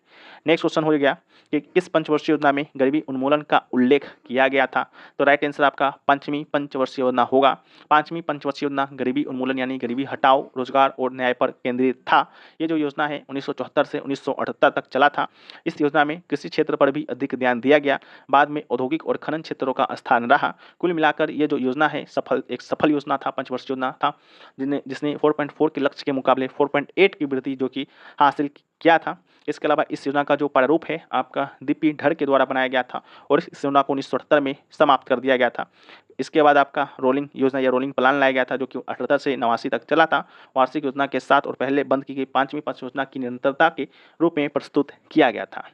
नेक्स्ट क्वेश्चन हो गया कि किस पंचवर्षीय योजना में गरीबी उन्मूलन का उल्लेख किया गया था, तो राइट आंसर आपका 5वीं पंचवर्षीय योजना होगा। 5वीं पंचवर्षीय योजना गरीबी उन्मूलन यानी गरीबी हटाओ, रोजगार और न्याय पर केंद्रित था। ये जो योजना है 1974 से 1978 तक चला था। इस योजना में कृषि क्षेत्र पर भी अधिक ध्यान दिया गया, बाद में औद्योगिक और खनन क्षेत्रों का स्थान रहा। कुल मिलाकर ये जो योजना है एक सफल योजना था, पंचवर्षीय योजना था, जिसने 4.4 के लक्ष्य के मुकाबले 4.8 की वृद्धि जो कि हासिल किया था। इसके अलावा इस योजना का जो प्रारूप है आपका दीपी ढर के द्वारा बनाया गया था और इस योजना को 1978 में समाप्त कर दिया गया था। इसके बाद आपका रोलिंग योजना या रोलिंग प्लान लाया गया था, जो कि 78 से 89 तक चला था। वार्षिक योजना के साथ और पहले बंद की गई 5वीं पंच योजना की निरंतरता के रूप में प्रस्तुत किया गया था।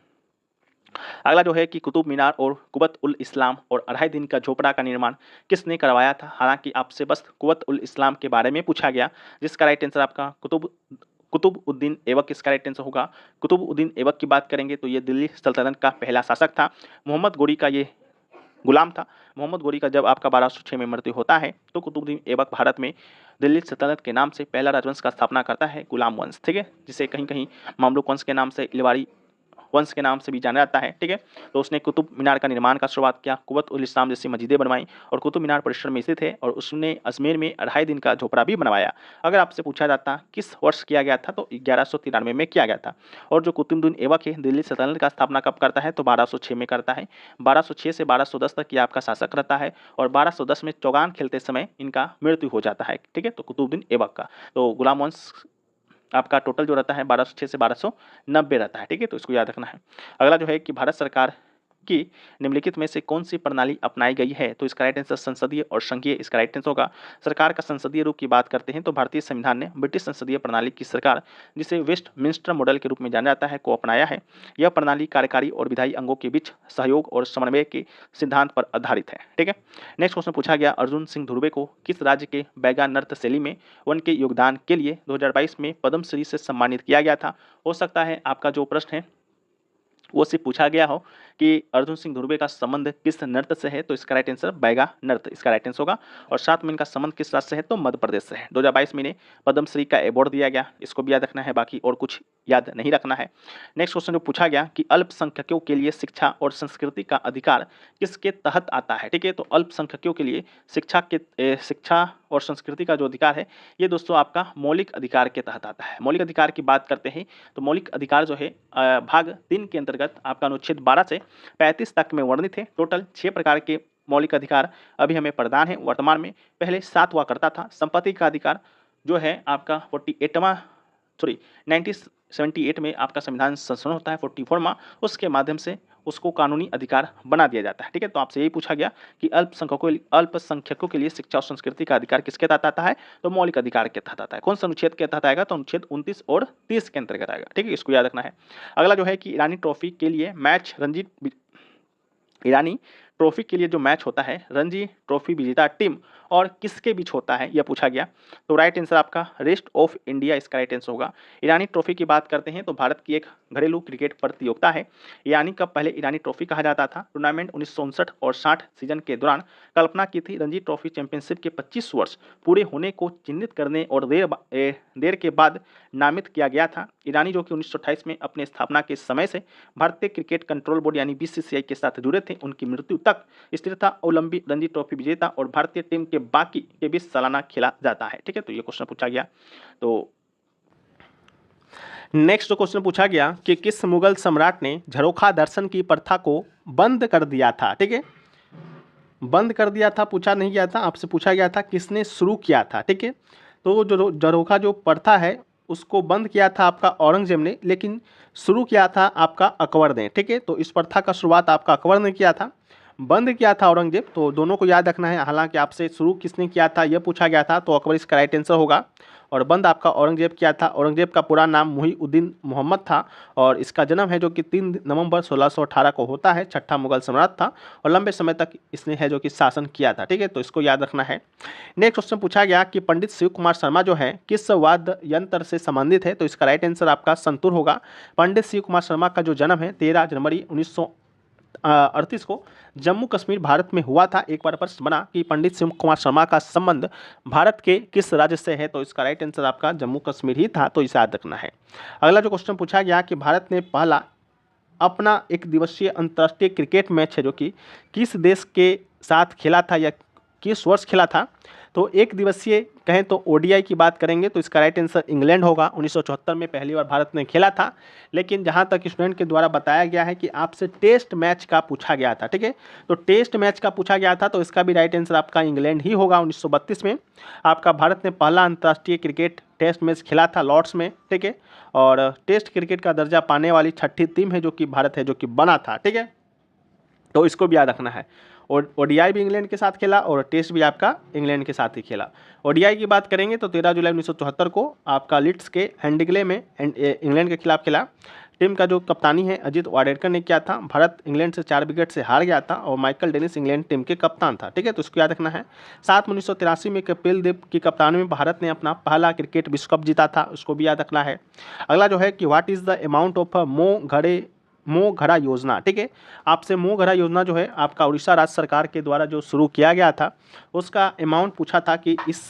अगला जो है कि कुतुब मीनार और कुवत उल इस्लाम और 2.5 दिन का झोपड़ा का निर्माण किसने करवाया था। हालांकि आपसे बस कुवत उल इस्लाम के बारे में पूछा गया, जिसका राइट आंसर आपका कुतुबउद्दीन ऐबक इसका राइट आंसर होगा। कुतुबउद्दीन ऐबक की बात करेंगे तो ये दिल्ली सल्तनत का पहला शासक था। मोहम्मद गोरी का ये गुलाम था। मोहम्मद गोरी का जब आपका 1206 में मृत्यु होता है तो कुतुबउद्दीन ऐबक भारत में दिल्ली सल्तनत के नाम से पहला राजवंश का स्थापना करता है, गुलाम वंश। ठीक है, जिसे कहीं कहीं मामलुक वंश के नाम से इलवारी वंश के नाम से भी जाना जाता है, ठीक है। तो उसने कुतुब मीनार का निर्माण का शुरुआत किया, कुव्वत उल इस्लाम जैसी मस्जिदें बनवाई और कुतुब मीनार परिसर में स्थित है, और उसने अजमेर में 2.5 दिन का झोपड़ा भी बनवाया। अगर आपसे पूछा जाता किस वर्ष किया गया था, तो 1193 में किया गया था। और जो कुतुबुद्दीन ऐबक है, दिल्ली सल्तनत का स्थापना कब करता है, तो 1206 में करता है। 1206 से 1210 तक ये आपका शासक रहता है, और 1210 में चौगान खेलते समय इनका मृत्यु हो जाता है, ठीक है। तो कुतुबुद्दीन ऐबक का तो गुलाम वंश आपका टोटल जो रहता है 1206 से 1290 रहता है, ठीक है। तो इसको याद रखना है। अगला जो है कि भारत सरकार की निम्नलिखित में से कौन सी प्रणाली अपनाई गई है, तो इसका राइट आंसर संसदीय और संघीय इसका राइट आंसर होगा। सरकार का संसदीय रूप की बात करते हैं तो भारतीय संविधान ने ब्रिटिश संसदीय प्रणाली की सरकार, जिसे वेस्टमिंस्टर मॉडल के रूप में जाना जाता है, को अपनाया है। यह प्रणाली कार्यकारी और विधायी अंगों के बीच सहयोग और समन्वय के सिद्धांत पर आधारित है, ठीक है। नेक्स्ट क्वेश्चन पूछा गया, अर्जुन सिंह धुर्वे को किस राज्य के बैगा नृत्य शैली में उनके योगदान के लिए 2022 में पद्मश्री से सम्मानित किया गया था। हो सकता है आपका जो प्रश्न है वो सिर्फ पूछा गया हो कि अर्जुन सिंह धुर्वे का संबंध किस नृत्य से है, तो इसका राइट आंसर बैगा नृत्य इसका राइट आंसर होगा। और साथ में इनका संबंध किस राज्य से है, तो मध्य प्रदेश से है। 2022 में इन्हें पद्मश्री का अवार्ड दिया गया, इसको भी याद रखना है, बाकी और कुछ याद नहीं रखना है। नेक्स्ट क्वेश्चन जो पूछा गया कि अल्पसंख्यकों के लिए शिक्षा और संस्कृति का अधिकार किसके तहत आता है, ठीक है। तो अल्पसंख्यकों के लिए शिक्षा और संस्कृति का जो अधिकार है, ये दोस्तों आपका मौलिक अधिकार के तहत आता है। मौलिक अधिकार की बात करते हैं तो मौलिक अधिकार जो है भाग 3 के अंतर्गत आपका अनुच्छेद 12 से 35 तक में वर्णित है। टोटल 6 प्रकार के मौलिक अधिकार अभी हमें प्रदान है वर्तमान में, पहले 7 हुआ करता था। संपत्ति का अधिकार जो है आपका 1978 में आपका संविधान संशोधन होता है 44वां, उसके माध्यम से उसको कानूनी अधिकार बना दिया जाता है, ठीक है। तो आपसे यही पूछा गया कि अल्पसंख्यकों के लिए शिक्षा और संस्कृति का अधिकार किसके तहत आता है, तो मौलिक अधिकार के तहत आता है। कौन सा अनुच्छेद के तहत आएगा, तो अनुच्छेद 29 और 30 के अंतर्गत आएगा, ठीक है। इसको याद रखना है। अगला जो है कि ईरानी ट्रॉफी के लिए जो मैच होता है, रणजी ट्रॉफी विजेता टीम और किसके बीच होता है, यह पूछा गया। तो राइट आंसर आपका रेस्ट ऑफ इंडिया इसका राइट आंसर होगा। ईरानी ट्रॉफी की बात करते हैं तो भारत की एक घरेलू क्रिकेट प्रतियोगिता है। ईरानी कप पहले ईरानी ट्रॉफी कहा जाता था। टूर्नामेंट 1959 और 60 सीजन के दौरान कल्पना की थी। रणजी ट्रॉफी चैंपियनशिप के 25 वर्ष पूरे होने को चिन्हित करने और देर के बाद नामित किया गया था। ईरानी जो कि 1928 में अपने स्थापना के समय से भारतीय क्रिकेट कंट्रोल बोर्ड यानी BCCI के साथ जुड़े थे, उनकी मृत्यु तक स्थिर था। ओलंपिक रणजी ट्रॉफी विजेता और भारतीय टीम के बाकी के बीच सालाना खेला जाता है, ठीक है। तो ये क्वेश्चन पूछा गया। तो नेक्स्ट जो क्वेश्चन पूछा गया कि किस मुगल सम्राट ने झरोखा दर्शन की प्रथा को बंद कर दिया था, ठीक है। बंद कर दिया था पूछा नहीं गया था, आपसे पूछा गया था किसने शुरू किया था, ठीक है। तो जो झरोखा जो प्रथा है उसको बंद किया था आपका औरंगजेब ने, लेकिन शुरू किया था आपका अकबर ने, ठीक है। तो इस प्रथा का शुरुआत आपका अकबर ने किया था, बंद किया था औरंगजेब। तो दोनों को याद रखना है। हालांकि आपसे शुरू किसने किया था यह पूछा गया था, तो अकबर इसका राइट आंसर होगा, और बंद आपका औरंगजेब किया था। औरंगजेब का पूरा नाम मुहीउद्दीन मोहम्मद था, और इसका जन्म है जो कि 3 नवंबर 1618 को होता है। छठा मुगल सम्राट था और लंबे समय तक इसने है जो कि शासन किया था, ठीक है। तो इसको याद रखना है। नेक्स्ट क्वेश्चन पूछा गया कि पंडित शिव कुमार शर्मा जो है किस वाद्य यंत्र से संबंधित है, तो इसका राइट आंसर आपका संतूर होगा। पंडित शिव कुमार शर्मा का जो जन्म है 13 जनवरी 1938 को जम्मू कश्मीर भारत में हुआ था। एक बार प्रश्न बना कि पंडित शिव कुमार शर्मा का संबंध भारत के किस राज्य से है, तो इसका राइट आंसर आपका जम्मू कश्मीर ही था, तो इसे याद रखना है। अगला जो क्वेश्चन पूछा गया कि भारत ने पहला अपना एक दिवसीय अंतर्राष्ट्रीय क्रिकेट मैच है जो कि किस देश के साथ खेला था या किस वर्ष खेला था, तो एक दिवसीय कहें तो ODI की बात करेंगे तो इसका राइट आंसर इंग्लैंड होगा। 1974 में पहली बार भारत ने खेला था, लेकिन जहां तक स्टूडेंट के द्वारा बताया गया है कि आपसे टेस्ट मैच का पूछा गया था, ठीक है। तो टेस्ट मैच का पूछा गया था, तो इसका भी राइट आंसर आपका इंग्लैंड ही होगा। 1932 में आपका भारत ने पहला अंतर्राष्ट्रीय क्रिकेट टेस्ट मैच खेला था लॉर्ड्स में, ठीक है। और टेस्ट क्रिकेट का दर्जा पाने वाली छठी टीम है जो कि भारत है जो कि बना था, ठीक है। तो इसको भी याद रखना है। और ODI भी इंग्लैंड के साथ खेला और टेस्ट भी आपका इंग्लैंड के साथ ही खेला। ODI की बात करेंगे तो 13 जुलाई 1974 को आपका लीड्स के हैंडिग्ले में इंग्लैंड के खिलाफ खेला। टीम का जो कप्तानी है अजीत वाडेकर ने किया था। भारत इंग्लैंड से 4 विकेट से हार गया था और माइकल डेनिस इंग्लैंड टीम के कप्तान था, ठीक है। तो इसको याद रखना है। 7 मई 1983 में कपिल देव की कप्तानी में भारत ने अपना पहला क्रिकेट विश्व कप जीता था, उसको भी याद रखना है। अगला जो है कि what is the amount of मोह घड़ा योजना, ठीक है। आपसे मोह घड़ा योजना जो है आपका उड़ीसा राज्य सरकार के द्वारा जो शुरू किया गया था, उसका अमाउंट पूछा था कि इस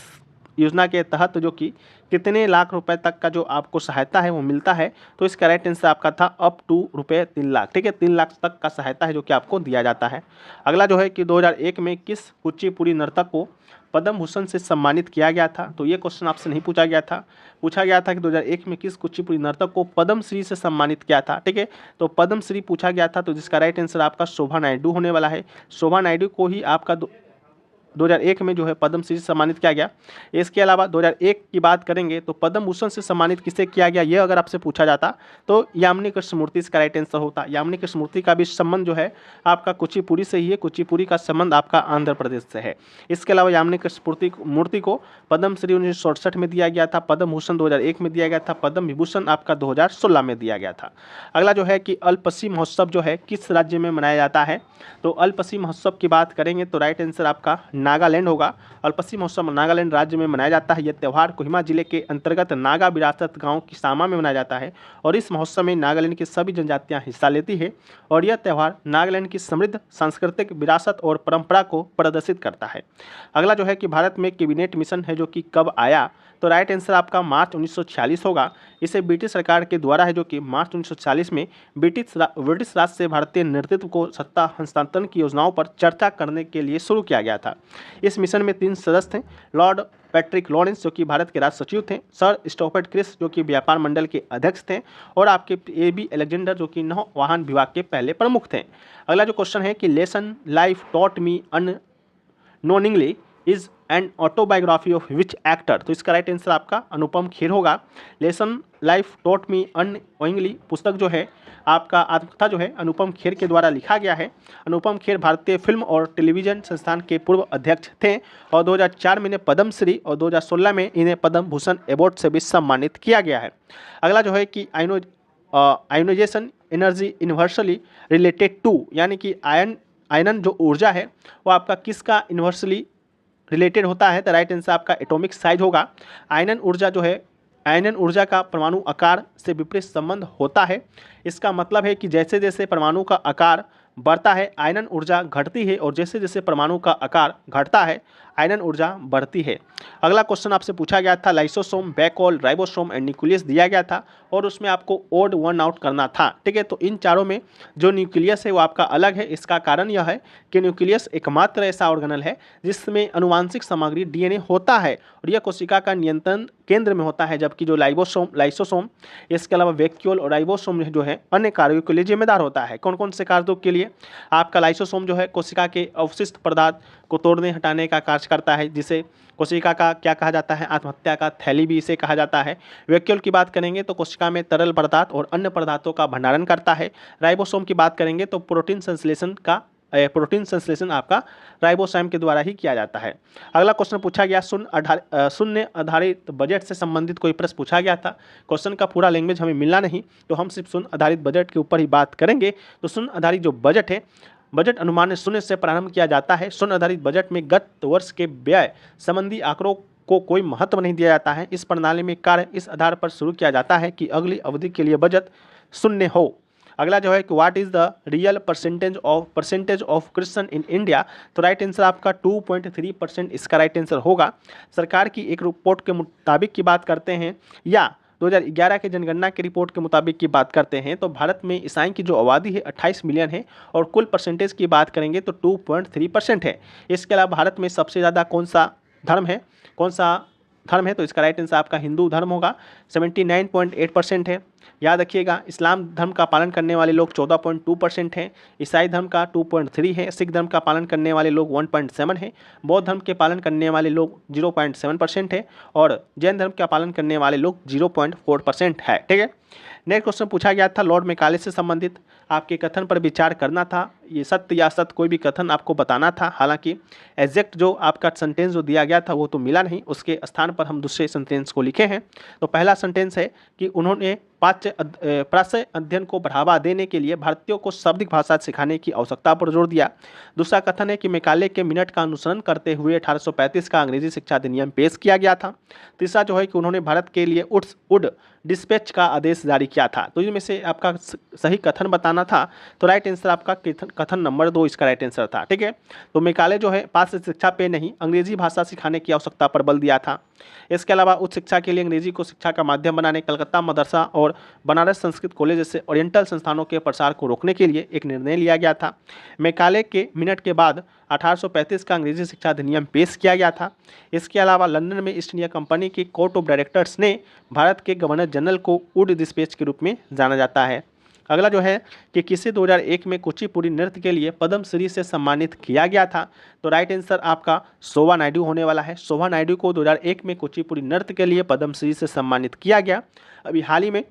योजना के तहत जो कि कितने लाख रुपए तक का जो आपको सहायता है वो मिलता है, तो इसका राइट आंसर आपका था अप टू रुपये 3 लाख। ठीक है, 3 लाख तक का सहायता है जो कि आपको दिया जाता है। अगला जो है कि 2001 में किस कुचिपुड़ी नर्तक को पद्म भूषण से सम्मानित किया गया था, तो ये क्वेश्चन आपसे नहीं पूछा गया था। पूछा गया था कि 2001 में किस कुचिपुड़ी नर्तक को पद्म श्री से सम्मानित किया था। ठीक है, तो पद्म श्री पूछा गया था, तो जिसका राइट आंसर आपका शोभा नायडू होने वाला है। शोभा नायडू को ही आपका 2001 में जो है पद्म श्री से सम्मानित किया गया। इसके अलावा 2001 की बात करेंगे तो पद्म भूषण से सम्मानित किसे किया गया, ये अगर आपसे पूछा जाता तो यामिनी कृष्णमूर्ति इसका राइट आंसर होता। यामिनी कृष्णमूर्ति का भी संबंध जो है आपका कुचिपुड़ी से ही है, कुचिपुड़ी का संबंध आपका आंध्र प्रदेश से है। इसके अलावा यामिनी कृष्णमूर्ति को पद्म श्री 1967 में दिया गया था, पद्म भूषण 2001 में दिया गया था, पद्म विभूषण आपका 2016 में दिया गया था। अगला जो है कि अल्पसी महोत्सव जो है किस राज्य में मनाया जाता है, तो अल्पसी महोत्सव की बात करेंगे तो राइट आंसर आपका नागालैंड होगा। अल्पसी महोत्सव नागालैंड राज्य में मनाया जाता है। यह त्यौहार कोहिमा जिले के अंतर्गत नागा विरासत गांव किसामा में मनाया जाता है और इस महोत्सव में नागालैंड की सभी जनजातियां हिस्सा लेती है और यह त्यौहार नागालैंड की समृद्ध सांस्कृतिक विरासत और परंपरा को प्रदर्शित करता है। अगला जो है कि भारत में कैबिनेट मिशन है जो कि कब आया, तो राइट आंसर आपका मार्च 1946 होगा। इसे ब्रिटिश सरकार के द्वारा है जो कि मार्च 1946 में ब्रिटिश राज से भारतीय नेतृत्व को सत्ता हस्तांतरण की योजनाओं पर चर्चा करने के लिए शुरू किया गया था। इस मिशन में 3 सदस्य थे, लॉर्ड पैट्रिक लॉरेंस जो कि भारत के राज सचिव थे, सर स्टॉफर्ड क्रिस जो कि व्यापार मंडल के अध्यक्ष थे और आपके AB अलेक्जेंडर जो कि नौवाहन विभाग के पहले प्रमुख थे। अगला जो क्वेश्चन है कि lesson life taught me unknowingly is and autobiography of which actor, तो इसका राइट आंसर आपका अनुपम खेर होगा। Lesson life taught me unknowingly पुस्तक जो है आपका आत्मकथा जो है अनुपम खेर के द्वारा लिखा गया है। अनुपम खेर भारतीय फिल्म और टेलीविजन संस्थान के पूर्व अध्यक्ष थे और 2004 में इन्हें पद्मश्री और 2016 में इन्हें पद्म भूषण अवार्ड से भी सम्मानित किया गया है। अगला जो है कि ionisation energy universally related to, यानी कि आयनन जो ऊर्जा है वो आपका किसका यूनिवर्सली रिलेटेड होता है, तो राइट आंसर आपका एटॉमिक साइज होगा। आयनन ऊर्जा जो है, आयनन ऊर्जा का परमाणु आकार से विपरीत संबंध होता है। इसका मतलब है कि जैसे जैसे परमाणु का आकार बढ़ता है आयनन ऊर्जा घटती है और जैसे जैसे परमाणु का आकार घटता है आयनन ऊर्जा बढ़ती है। अगला क्वेश्चन आपसे पूछा गया था लाइसोसोम, बैकऑल, राइबोसोम एंड न्यूक्लियस दिया गया था और उसमें आपको ओड वन आउट करना था। ठीक है, तो इन चारों में जो न्यूक्लियस है वो आपका अलग है। इसका कारण यह है कि न्यूक्लियस एकमात्र ऐसा ऑर्गेनल है जिसमें अनुवांशिक सामग्री DNA होता है और यह कोशिका का नियंत्रण केंद्र में होता है, जबकि जो लाइसोसोम इसके अलावा वैक्यूल और राइबोसोम जो है अन्य कार्यों के लिए जिम्मेदार होता है। कौन कौन से कार्यों के लिए, आपका लाइसोसोम जो है कोशिका के अवशिष्ट पदार्थ को तोड़ने हटाने का कार्य करता है, जिसे कोशिका का क्या कहा जाता है, आत्महत्या का थैली भी इसे कहा जाता है। वैक्यूल की बात करेंगे तो कोशिका में तरल पदार्थ और अन्य पदार्थों का भंडारण करता है। राइबोसोम की बात करेंगे तो प्रोटीन संश्लेषण आपका राइबोसोम के द्वारा ही किया जाता है। अगला क्वेश्चन पूछा गया शून्य आधारित बजट से संबंधित कोई प्रश्न पूछा गया था। क्वेश्चन का पूरा लैंग्वेज हमें मिलना नहीं तो हम सिर्फ शून्य आधारित बजट के ऊपर ही बात करेंगे। तो शून्य आधारित जो बजट है, बजट अनुमान शून्य से प्रारंभ किया जाता है। शून्य आधारित बजट में गत वर्ष के व्यय संबंधी आंकड़ों को कोई महत्व नहीं दिया जाता है। इस प्रणाली में कार्य इस आधार पर शुरू किया जाता है कि अगली अवधि के लिए बजट शून्य हो। अगला जो है कि what is the real percentage of Christian in India, तो राइट आंसर आपका 2.3% इसका राइट आंसर होगा। सरकार की एक रिपोर्ट के मुताबिक की बात करते हैं या 2011 के जनगणना की रिपोर्ट के मुताबिक की बात करते हैं तो भारत में ईसाई की जो आबादी है 28 मिलियन है और कुल परसेंटेज की बात करेंगे तो 2.3% है। इसके अलावा भारत में सबसे ज़्यादा कौन सा धर्म है, तो इसका राइट आंसर आपका हिंदू धर्म होगा, 79.8% है। याद रखिएगा, इस्लाम धर्म का पालन करने वाले लोग 14.2% हैं, ईसाई धर्म का 2.3 है, सिख धर्म का पालन करने वाले लोग 1.7 है, बौद्ध धर्म के पालन करने वाले लोग 0.7% है और जैन धर्म का पालन करने वाले लोग 0.4% है। ठीक है, नेक्स्ट क्वेश्चन पूछा गया था लॉर्ड मैकाले से संबंधित आपके कथन पर विचार करना था। ये सत्य या असत्य कोई भी कथन आपको बताना था। हालांकि एग्जैक्ट जो आपका सेंटेंस जो दिया गया था वो तो मिला नहीं, उसके स्थान पर हम दूसरे सेंटेंस को लिखे हैं। तो पहला सेंटेंस है कि उन्होंने प्राच्य अध्ययन को बढ़ावा देने के लिए भारतीयों को शाब्दिक भाषा सिखाने की आवश्यकता पर जोर दिया। दूसरा कथन है कि मैकाले के मिनट का अनुसरण करते हुए 1835 का अंग्रेजी शिक्षा अधिनियम पेश किया गया था। तीसरा जो है कि उन्होंने भारत के लिए उड डिस्पैच का आदेश जारी किया था। तो इनमें से आपका सही कथन बताना था, तो राइट आंसर आपका कथन नंबर 2 इसका राइट आंसर था। ठीक है, तो मैकाले जो है पास शिक्षा पे नहीं, अंग्रेजी भाषा सिखाने की आवश्यकता पर बल दिया था। इसके अलावा उच्च शिक्षा के लिए अंग्रेजी को शिक्षा का माध्यम बनाने, कलकत्ता मदरसा और बनारस संस्कृत कॉलेज जैसे ओरिएंटल संस्थानों के प्रसार को रोकने के लिए एक निर्णय लिया गया था। मैकाले के मिनट के बाद 1835 का अंग्रेजी शिक्षा अधिनियम पेश किया गया था। इसके अलावा लंदन में ईस्ट इंडिया कंपनी की कोर्ट ऑफ डायरेक्टर्स ने भारत के गवर्नर जनरल को वुड डिस्पैच के रूप में जाना जाता है। अगला जो है कि किसे 2001 में कुचिपुड़ी नृत्य के लिए पद्मश्री से सम्मानित किया गया था, तो राइट आंसर आपका शोभा नायडू होने वाला है। शोभा नायडू को 2001 में कुचिपुड़ी नृत्य के लिए पद्मश्री से सम्मानित किया गया। अभी हाल ही में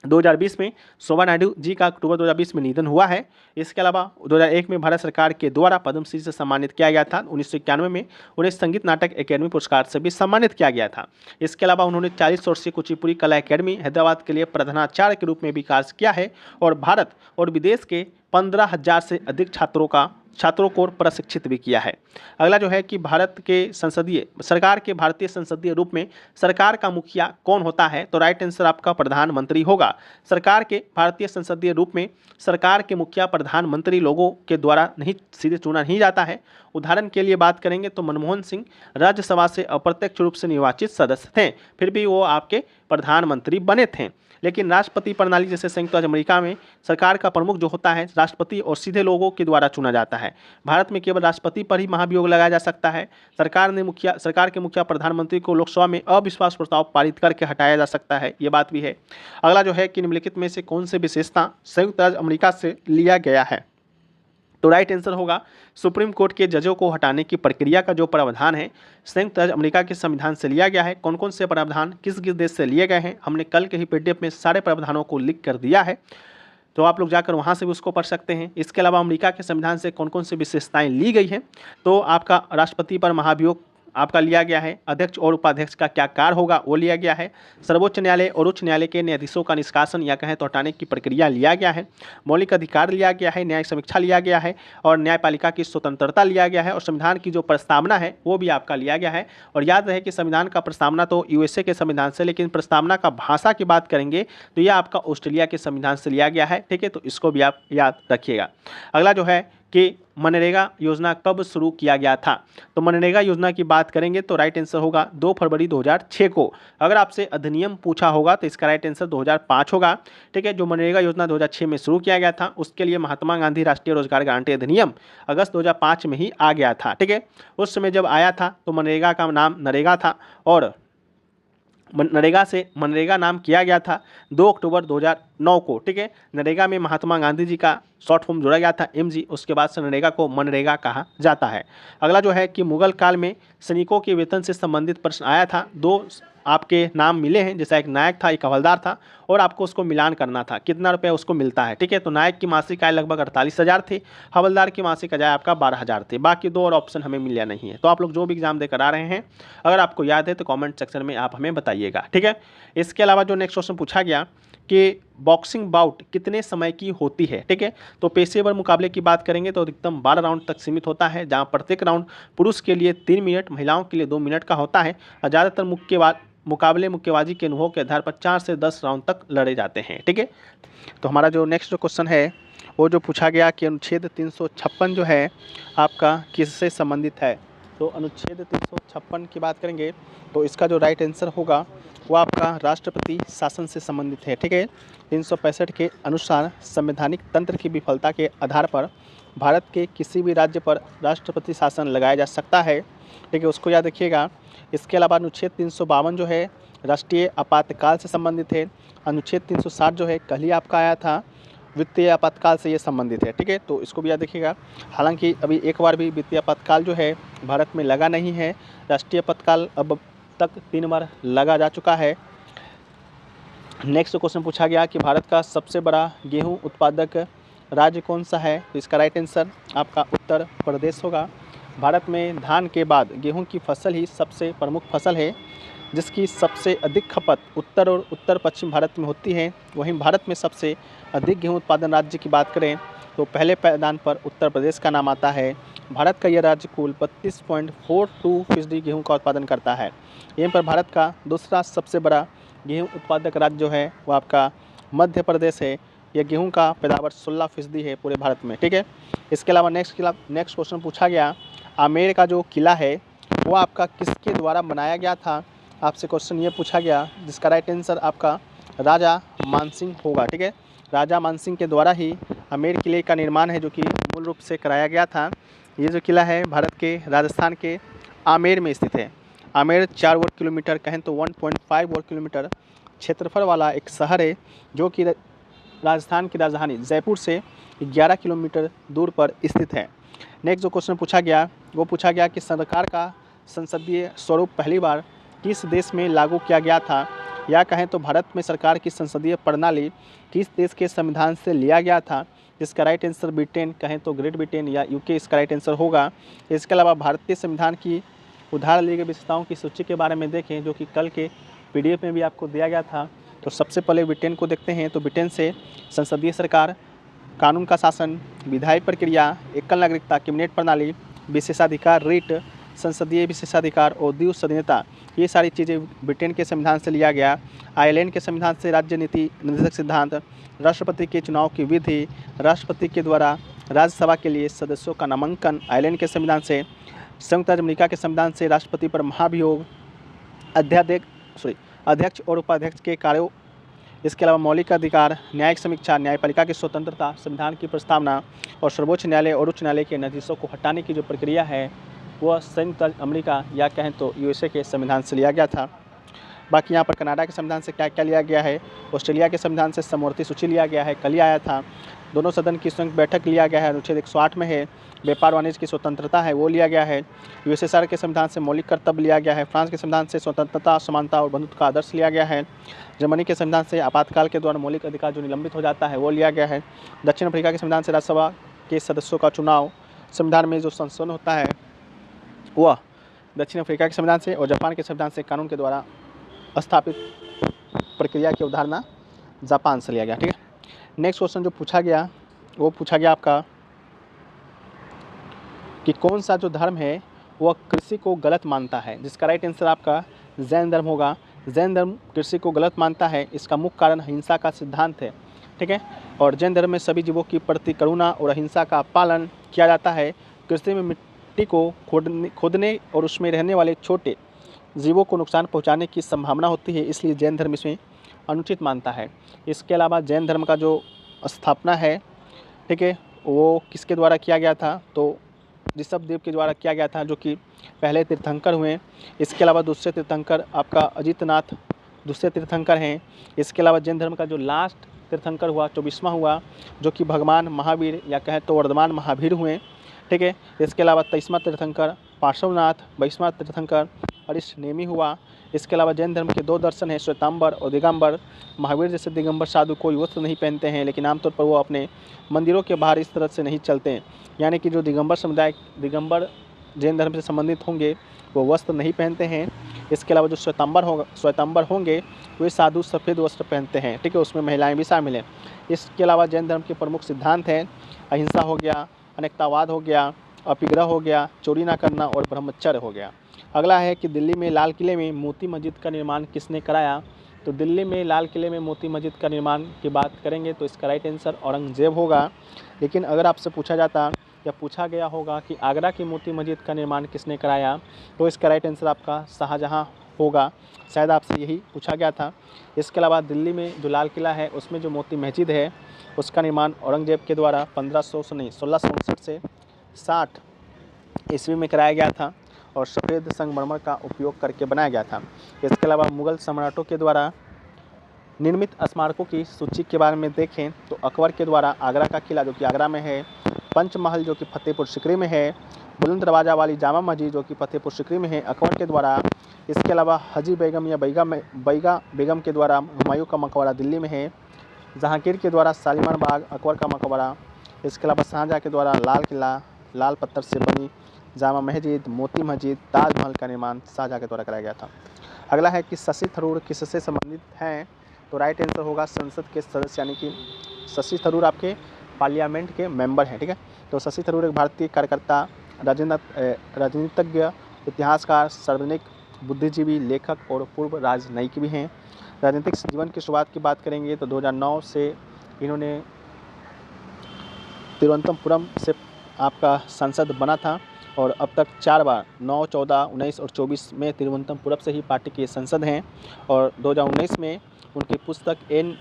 2020 में शोभा नायडू जी का अक्टूबर 2020 में निधन हुआ है। इसके अलावा 2001 में भारत सरकार के द्वारा पद्मश्री से सम्मानित किया गया था। 1991 में उन्हें संगीत नाटक अकेडमी पुरस्कार से भी सम्मानित किया गया था। इसके अलावा उन्होंने 40 वर्षीय कुचिपुड़ी कला अकेडमी हैदराबाद के लिए प्रधानाचार्य के रूप में भी कार्य किया है और भारत और विदेश के 15,000 से अधिक छात्रों को प्रशिक्षित भी किया है। अगला जो है कि भारत के संसदीय सरकार के भारतीय संसदीय रूप में सरकार का मुखिया कौन होता है, तो राइट आंसर आपका प्रधानमंत्री होगा। सरकार के भारतीय संसदीय रूप में सरकार के मुखिया प्रधानमंत्री लोगों के द्वारा नहीं सीधे चुना नहीं जाता है। उदाहरण के लिए बात करेंगे तो मनमोहन सिंह राज्यसभा से अप्रत्यक्ष रूप से निर्वाचित सदस्य थे, फिर भी वो आपके प्रधानमंत्री बने थे। लेकिन राष्ट्रपति प्रणाली जैसे संयुक्त राज्य अमेरिका में सरकार का प्रमुख जो होता है राष्ट्रपति और सीधे लोगों के द्वारा चुना जाता है। भारत में केवल राष्ट्रपति पर ही महाभियोग लगाया जा सकता है। सरकार के मुखिया प्रधानमंत्री को लोकसभा में अविश्वास प्रस्ताव पारित करके हटाया जा सकता है, ये बात भी है। अगला जो है कि निम्नलिखित में से कौन से विशेषता संयुक्त राज्य अमेरिका से लिया गया है, तो राइट आंसर होगा सुप्रीम कोर्ट के जजों को हटाने की प्रक्रिया का जो प्रावधान है संयुक्त राज्य अमेरिका के संविधान से लिया गया है। कौन कौन से प्रावधान किस किस देश से लिए गए हैं, हमने कल के ही पीडीएफ में सारे प्रावधानों को लिख कर दिया है, तो आप लोग जाकर वहाँ से भी उसको पढ़ सकते हैं। इसके अलावा अमेरिका के संविधान से कौन कौन सी विशेषताएं ली गई हैं, तो आपका राष्ट्रपति पर महाभियोग आपका लिया गया है। अध्यक्ष और उपाध्यक्ष का क्या कार्य होगा वो लिया गया है। सर्वोच्च न्यायालय और उच्च न्यायालय के न्यायाधीशों का निष्कासन या कहें तो हटाने की प्रक्रिया लिया गया है। मौलिक अधिकार लिया गया है, न्यायिक समीक्षा लिया गया है और न्यायपालिका की स्वतंत्रता लिया गया है और संविधान की जो प्रस्तावना है वो भी आपका लिया गया है। और याद रहे कि संविधान का प्रस्तावना तो यूएसए के संविधान से, लेकिन प्रस्तावना का भाषा की बात करेंगे तो यह आपका ऑस्ट्रेलिया के संविधान से लिया गया है। ठीक है, तो इसको भी आप याद रखिएगा। अगला जो है कि मनरेगा योजना कब शुरू किया गया था, तो मनरेगा योजना की बात करेंगे तो राइट आंसर होगा 2 फरवरी 2006 को। अगर आपसे अधिनियम पूछा होगा तो इसका राइट आंसर 2005 होगा। ठीक है, जो मनरेगा योजना 2006 में शुरू किया गया था उसके लिए महात्मा गांधी राष्ट्रीय रोजगार गारंटी अधिनियम अगस्त 2005 में ही आ गया था। ठीक है, उस समय जब आया था तो मनरेगा का नाम नरेगा था और नरेगा से मनरेगा नाम किया गया था 2 अक्टूबर 2009 को। ठीक है, नरेगा में महात्मा गांधी जी का शॉर्ट फॉर्म जोड़ा गया था MG, उसके बाद से नरेगा को मनरेगा कहा जाता है। अगला जो है कि मुगल काल में सैनिकों के वेतन से संबंधित प्रश्न आया था। 2 आपके नाम मिले हैं, जैसा एक नायक था एक हवलदार था और आपको उसको मिलान करना था कितना रुपये उसको मिलता है। ठीक है, तो नायक की मासिक आय लगभग 48,000 थी, हवलदार की मासिक आय आपका 12,000 थे। बाकी 2 और ऑप्शन हमें मिला नहीं है। तो आप लोग जो भी एग्जाम देकर आ रहे हैं अगर आपको याद है तो कॉमेंट सेक्शन में आप हमें बताइएगा। ठीक है, इसके अलावा जो नेक्स्ट क्वेश्चन पूछा गया कि बॉक्सिंग बाउट कितने समय की होती है। ठीक है, तो पेशेवर मुकाबले की बात करेंगे तो अधिकतम 12 राउंड तक सीमित होता है, जहां प्रत्येक राउंड पुरुष के लिए 3 मिनट, महिलाओं के लिए 2 मिनट का होता है और ज़्यादातर मुकाबले मुक्केबाजी के अनुभव के आधार पर 4 से 10 राउंड तक लड़े जाते हैं। ठीक है, तो हमारा जो नेक्स्ट जो क्वेश्चन है वो जो पूछा गया कि अनुच्छेद 356 जो है आपका किससे संबंधित है, तो अनुच्छेद 356 की बात करेंगे तो इसका जो राइट आंसर होगा वो आपका राष्ट्रपति शासन से संबंधित है। ठीक है, 365 के अनुसार संवैधानिक तंत्र की विफलता के आधार पर भारत के किसी भी राज्य पर राष्ट्रपति शासन लगाया जा सकता है। ठीक है, उसको याद रखिएगा। इसके अलावा अनुच्छेद 352 जो है राष्ट्रीय आपातकाल से संबंधित है। अनुच्छेद 360 जो है कल ही आपका आया था, वित्तीय आपातकाल से ये संबंधित है। ठीक है, तो इसको भी याद रखिएगा। हालांकि अभी एक बार भी वित्तीय आपातकाल जो है भारत में लगा नहीं है। राष्ट्रीय आपातकाल अब तक 3 बार लगा जा चुका है। नेक्स्ट क्वेश्चन पूछा गया कि भारत का सबसे बड़ा गेहूं उत्पादक राज्य कौन सा है, तो इसका राइट आंसर आपका उत्तर प्रदेश होगा। भारत में धान के बाद गेहूं की फसल ही सबसे प्रमुख फसल है, जिसकी सबसे अधिक खपत उत्तर और उत्तर पश्चिम भारत में होती है। वहीं भारत में सबसे अधिक गेहूं उत्पादन राज्य की बात करें तो पहले पायदान पर उत्तर प्रदेश का नाम आता है। भारत का यह राज्य कुल 32.42% गेहूं का उत्पादन करता है। यहीं पर भारत का दूसरा सबसे बड़ा गेहूं उत्पादक राज्य जो है वो आपका मध्य प्रदेश है। यह गेहूं का पैदावार 16% है पूरे भारत में, ठीक है। इसके अलावा नेक्स्ट क्वेश्चन पूछा गया, आमेर का जो किला है वो आपका किसके द्वारा बनाया गया था। आपसे क्वेश्चन ये पूछा गया, जिसका राइट आंसर आपका राजा मानसिंह होगा, ठीक है। राजा मानसिंह के द्वारा ही आमेर किले का निर्माण है, जो कि मूल रूप से कराया गया था। ये जो किला है भारत के राजस्थान के आमेर में स्थित है। आमेर 4 वर्ग किलोमीटर कहें तो 1.5 वर्ग किलोमीटर क्षेत्रफल वाला एक शहर है, जो कि राजस्थान की राजधानी जयपुर से 11 किलोमीटर दूर पर स्थित है। नेक्स्ट जो क्वेश्चन पूछा गया वो पूछा गया कि सरकार का संसदीय स्वरूप पहली बार किस देश में लागू किया गया था, या कहें तो भारत में सरकार की संसदीय प्रणाली किस देश के संविधान से लिया गया था। जिसका राइट आंसर ब्रिटेन, कहें तो ग्रेट ब्रिटेन या यूके इसका राइट आंसर होगा। इसके अलावा भारतीय संविधान की उधार ली गई विशेषताओं की सूची के बारे में देखें, जो कि कल के PDF में भी आपको दिया गया था। तो सबसे पहले ब्रिटेन को देखते हैं। तो ब्रिटेन से संसदीय सरकार, कानून का शासन, विधायी प्रक्रिया, एकल नागरिकता, कैबिनेट प्रणाली, विशेषाधिकार रीट, संसदीय विशेषाधिकार और द्विसदनीयता, ये सारी चीज़ें ब्रिटेन के संविधान से लिया गया। आयरलैंड के संविधान से राज्य नीति निर्देशक सिद्धांत, राष्ट्रपति के चुनाव की विधि, राष्ट्रपति के द्वारा राज्यसभा के लिए सदस्यों का नामांकन, आयरलैंड के संविधान से, संयुक्त राज्य अमेरिका के संविधान से राष्ट्रपति पर महाभियोग, अध्यक्ष और उपाध्यक्ष के कार्यों, इसके अलावा मौलिक अधिकार, न्यायिक समीक्षा, न्यायपालिका की स्वतंत्रता, संविधान की प्रस्तावना और सर्वोच्च न्यायालय और उच्च न्यायालय के न्यायाधीशों को हटाने की जो प्रक्रिया है वह संयुक्त राज्य अमेरिका या कहें तो USA के संविधान से लिया गया था। बाकी यहाँ पर कनाडा के संविधान से क्या क्या लिया गया है, ऑस्ट्रेलिया के संविधान से समवर्ती सूची लिया गया है, कल ही आया था। दोनों सदन की संयुक्त बैठक लिया गया है, अनुच्छेद 108 में है। व्यापार वाणिज्य की स्वतंत्रता है वो लिया गया है। USSR के संविधान से मौलिक कर्तव्य लिया गया है। फ्रांस के संविधान से स्वतंत्रता, समानता और बंधुत्व का आदर्श लिया गया है। जर्मनी के संविधान से आपातकाल के दौरान मौलिक अधिकार जो निलंबित हो जाता है वो लिया गया है। दक्षिण अफ्रीका के संविधान से राज्यसभा के सदस्यों का चुनाव, संविधान में जो संशोधन होता है वह दक्षिण अफ्रीका के संविधान से, और जापान के संविधान से कानून के द्वारा स्थापित प्रक्रिया की अवधारणा जापान से लिया गया, ठीक है। नेक्स्ट क्वेश्चन जो पूछा गया वो पूछा गया आपका कि कौन सा जो धर्म है वह कृषि को गलत मानता है। जिसका राइट आंसर आपका जैन धर्म होगा। जैन धर्म कृषि को गलत मानता है, इसका मुख्य कारण अहिंसा का सिद्धांत है, ठीक है। और जैन धर्म में सभी जीवों की प्रति करुणा और अहिंसा का पालन किया जाता है। कृषि में मिट्टी को खोदने और उसमें रहने वाले छोटे जीवों को नुकसान पहुंचाने की संभावना होती है, इसलिए जैन धर्म इसमें अनुचित मानता है। इसके अलावा जैन धर्म का जो स्थापना है, ठीक है, वो किसके द्वारा किया गया था, तो ऋषभदेव के द्वारा किया गया था, जो कि पहले तीर्थंकर हुए। इसके अलावा दूसरे तीर्थंकर आपका अजितनाथ दूसरे तीर्थंकर हैं। इसके अलावा जैन धर्म का जो लास्ट तीर्थंकर हुआ 24वां हुआ, जो कि भगवान महावीर या कहें तो वर्धमान महावीर हुए, ठीक है। इसके अलावा 23वां तीर्थंकर पार्श्वनाथ, 22वां तीर्थंकर अरिष्टनेमी हुआ। इसके अलावा जैन धर्म के 2 दर्शन हैं, श्वेतांबर और दिगंबर। महावीर जैसे दिगंबर साधु कोई वस्त्र नहीं पहनते हैं, लेकिन आमतौर पर वो अपने मंदिरों के बाहर इस तरह से नहीं चलते हैं। यानी कि जो दिगंबर समुदाय दिगंबर जैन धर्म से संबंधित होंगे वो वस्त्र नहीं पहनते हैं। इसके अलावा जो श्वेतांबर होंगे वे साधु सफ़ेद वस्त्र पहनते हैं, ठीक है, उसमें महिलाएँ भी शामिल हैं। इसके अलावा जैन धर्म के प्रमुख सिद्धांत हैं अहिंसा हो गया, अनेकतावाद हो गया, अपिग्रह हो गया, चोरी ना करना और ब्रह्मचर्य हो गया। अगला है कि दिल्ली में लाल किले में मोती मस्जिद का निर्माण किसने कराया। तो दिल्ली में लाल किले में मोती मस्जिद का निर्माण की बात करेंगे तो इसका राइट आंसर औरंगजेब होगा। लेकिन अगर आपसे पूछा जाता या पूछा गया होगा कि आगरा की मोती मस्जिद का निर्माण किसने कराया, तो इसका राइट आंसर आपका शाहजहाँ होगा। शायद आपसे यही पूछा गया था। इसके अलावा दिल्ली में जो लाल किला है उसमें जो मोती मस्जिद है उसका निर्माण औरंगजेब के द्वारा 1659 से 60 ईस्वी में कराया गया था और सफ़ेद संगमरमर का उपयोग करके बनाया गया था। इसके अलावा मुगल सम्राटों के द्वारा निर्मित स्मारकों की सूची के बारे में देखें तो अकबर के द्वारा आगरा का किला जो कि आगरा में है, पंचमहल जो कि फतेहपुर सिकरी में है, बुलंद दरवाज़ा वाली जामा मस्जिद जो कि फतेहपुर सिकरी में है अकबर के द्वारा। इसके अलावा हाजी बेगम या बैगा बेगम के द्वारा हुमायूं का मकबरा दिल्ली में है, जहांगीर के द्वारा शालीमार बाग अकबर का मकबरा। इसके अलावा शाहजहाँ के द्वारा लाल किला, लाल पत्थर से बनी जामा मस्जिद, मोती मस्जिद, ताजमहल का निर्माण शाहजहाँ के द्वारा कराया गया था। अगला है कि शशि थरूर किससे संबंधित हैं, तो राइट आंसर होगा संसद के सदस्य, यानी कि शशि थरूर आपके पार्लियामेंट के मेंबर हैं, ठीक है। तो शशि थरूर एक भारतीय कार्यकर्ता, राजनीतिज्ञ, इतिहासकार, सार्वजनिक बुद्धिजीवी, लेखक और पूर्व राजनयिक भी हैं। राजनीतिक जीवन की शुरुआत की बात करेंगे तो 2009 से इन्होंने तिरुवनंतपुरम से आपका सांसद बना था और अब तक 4 बार 9, 14, 19 और 24 में तिरुवनंतपुरम से ही पार्टी के सांसद हैं। और 2019 में उनकी पुस्तक एन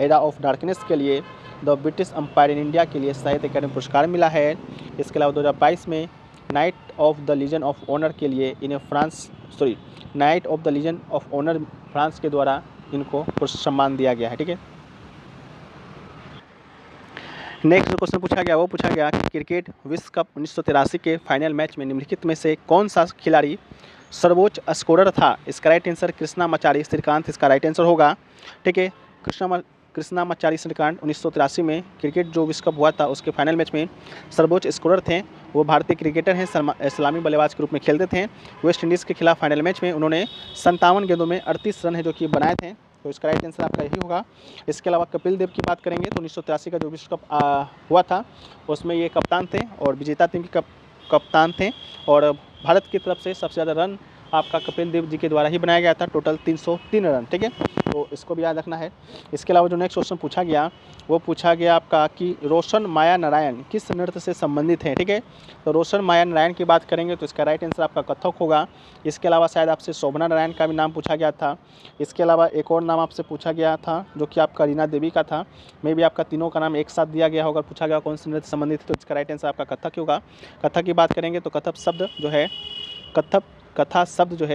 एरा ऑफ डार्कनेस के लिए the British empire in India के लिए साहित्य अकादमी पुरस्कार मिला है। इसके अलावा 2022 में knight of the legion of honour के लिए इन्हें knight of the legion of honour France के द्वारा इनको सम्मान दिया गया है। ठीक है, नेक्स्ट जो क्वेश्चन पूछा गया वो पूछा गया कि क्रिकेट विश्व कप 1983 के फाइनल मैच में निम्नलिखित में से कौन सा खिलाड़ी सर्वोच्च स्कोरर था। इसका राइट आंसर कृष्णामाचारी श्रीकांत इसका राइट आंसर होगा। ठीक है, कृष्णामाचारी श्रीकांत 1983 में क्रिकेट जो विश्व कप हुआ था उसके फाइनल मैच में सर्वोच्च स्कोरर थे। वो भारतीय क्रिकेटर हैं, सलामी बल्लेबाज के रूप में खेलते थे। वेस्ट इंडीज़ के खिलाफ फाइनल मैच में उन्होंने 57 गेंदों में 38 रन है जो कि बनाए थे, तो इसका राइट आंसर आपका यही होगा। इसके अलावा कपिल देव की बात करेंगे तो 1983 का जो विश्व कप हुआ था उसमें ये कप्तान थे और विजेता टीम के कप्तान थे और भारत की तरफ से सबसे ज़्यादा रन आपका कपिल देव जी के द्वारा ही बनाया गया था, टोटल 303 रन। ठीक है, तो इसको भी याद रखना है। इसके अलावा जो नेक्स्ट क्वेश्चन पूछा गया वो पूछा गया आपका कि रोशन माया नारायण किस नृत्य से संबंधित हैं। ठीक है, तो रोशन माया नारायण की बात करेंगे तो इसका राइट आंसर आपका कथक होगा। इसके अलावा शायद आपसे शोभना नारायण का भी नाम पूछा गया था। इसके अलावा एक और नाम आपसे पूछा गया था जो कि आपका रीना देवी का था। मे भी आपका तीनों का नाम एक साथ दिया गया होगा, पूछा गया कौन से नृत्य से संबंधित है, तो इसका राइट आंसर आपका कथक ही होगा। कथक की बात करेंगे तो कथक शब्द जो है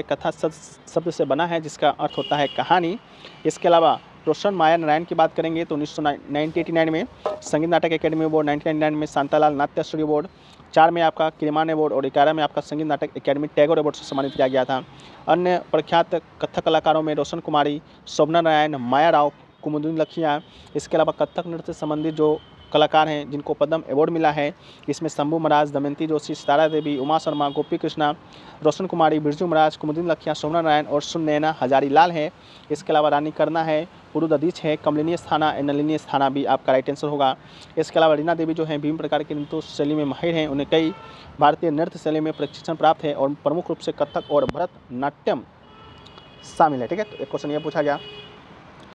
कथा शब्द से बना है जिसका अर्थ होता है कहानी। इसके अलावा रोशन माया नारायण की बात करेंगे तो 1989 में संगीत नाटक अकेडमी अवार्ड, 1999 में शांतालाल नाट्यश्री अवार्ड, 4 में आपका किरमान अवार्ड और 11 में आपका संगीत नाटक अकेडमी टैगोर अवार्ड से सम्मानित किया गया था। अन्य प्रख्यात कथक कलाकारों में रोशन कुमारी, शोभना नारायण, माया राव, कुमुदिनी लखिया। इसके अलावा कथक नृत्य से संबंधित जो कलाकार हैं जिनको पद्म अवार्ड मिला है, इसमें शंभू महाराज, दमयंती जोशी, सितारा देवी, उमा शर्मा, गोपी कृष्णा, रोशन कुमारी, बिरजू महाराज, कुमुदिनी लखिया, शोभना नारायण और सुनैना हजारी लाल है। इसके अलावा रानी करना है, पुरुदधीच है, कमलिनी स्थाना, नलिनी स्थाना भी आपका राइट आंसर होगा। इसके अलावा रीना देवी जो है विभिन्न प्रकार के नृत्य शैली में माहिर हैं, उन्हें कई भारतीय नृत्य शैली में प्रशिक्षण प्राप्त है और प्रमुख रूप से कथक और भरतनाट्यम शामिल है। ठीक है, तो एक क्वेश्चन ये पूछा गया।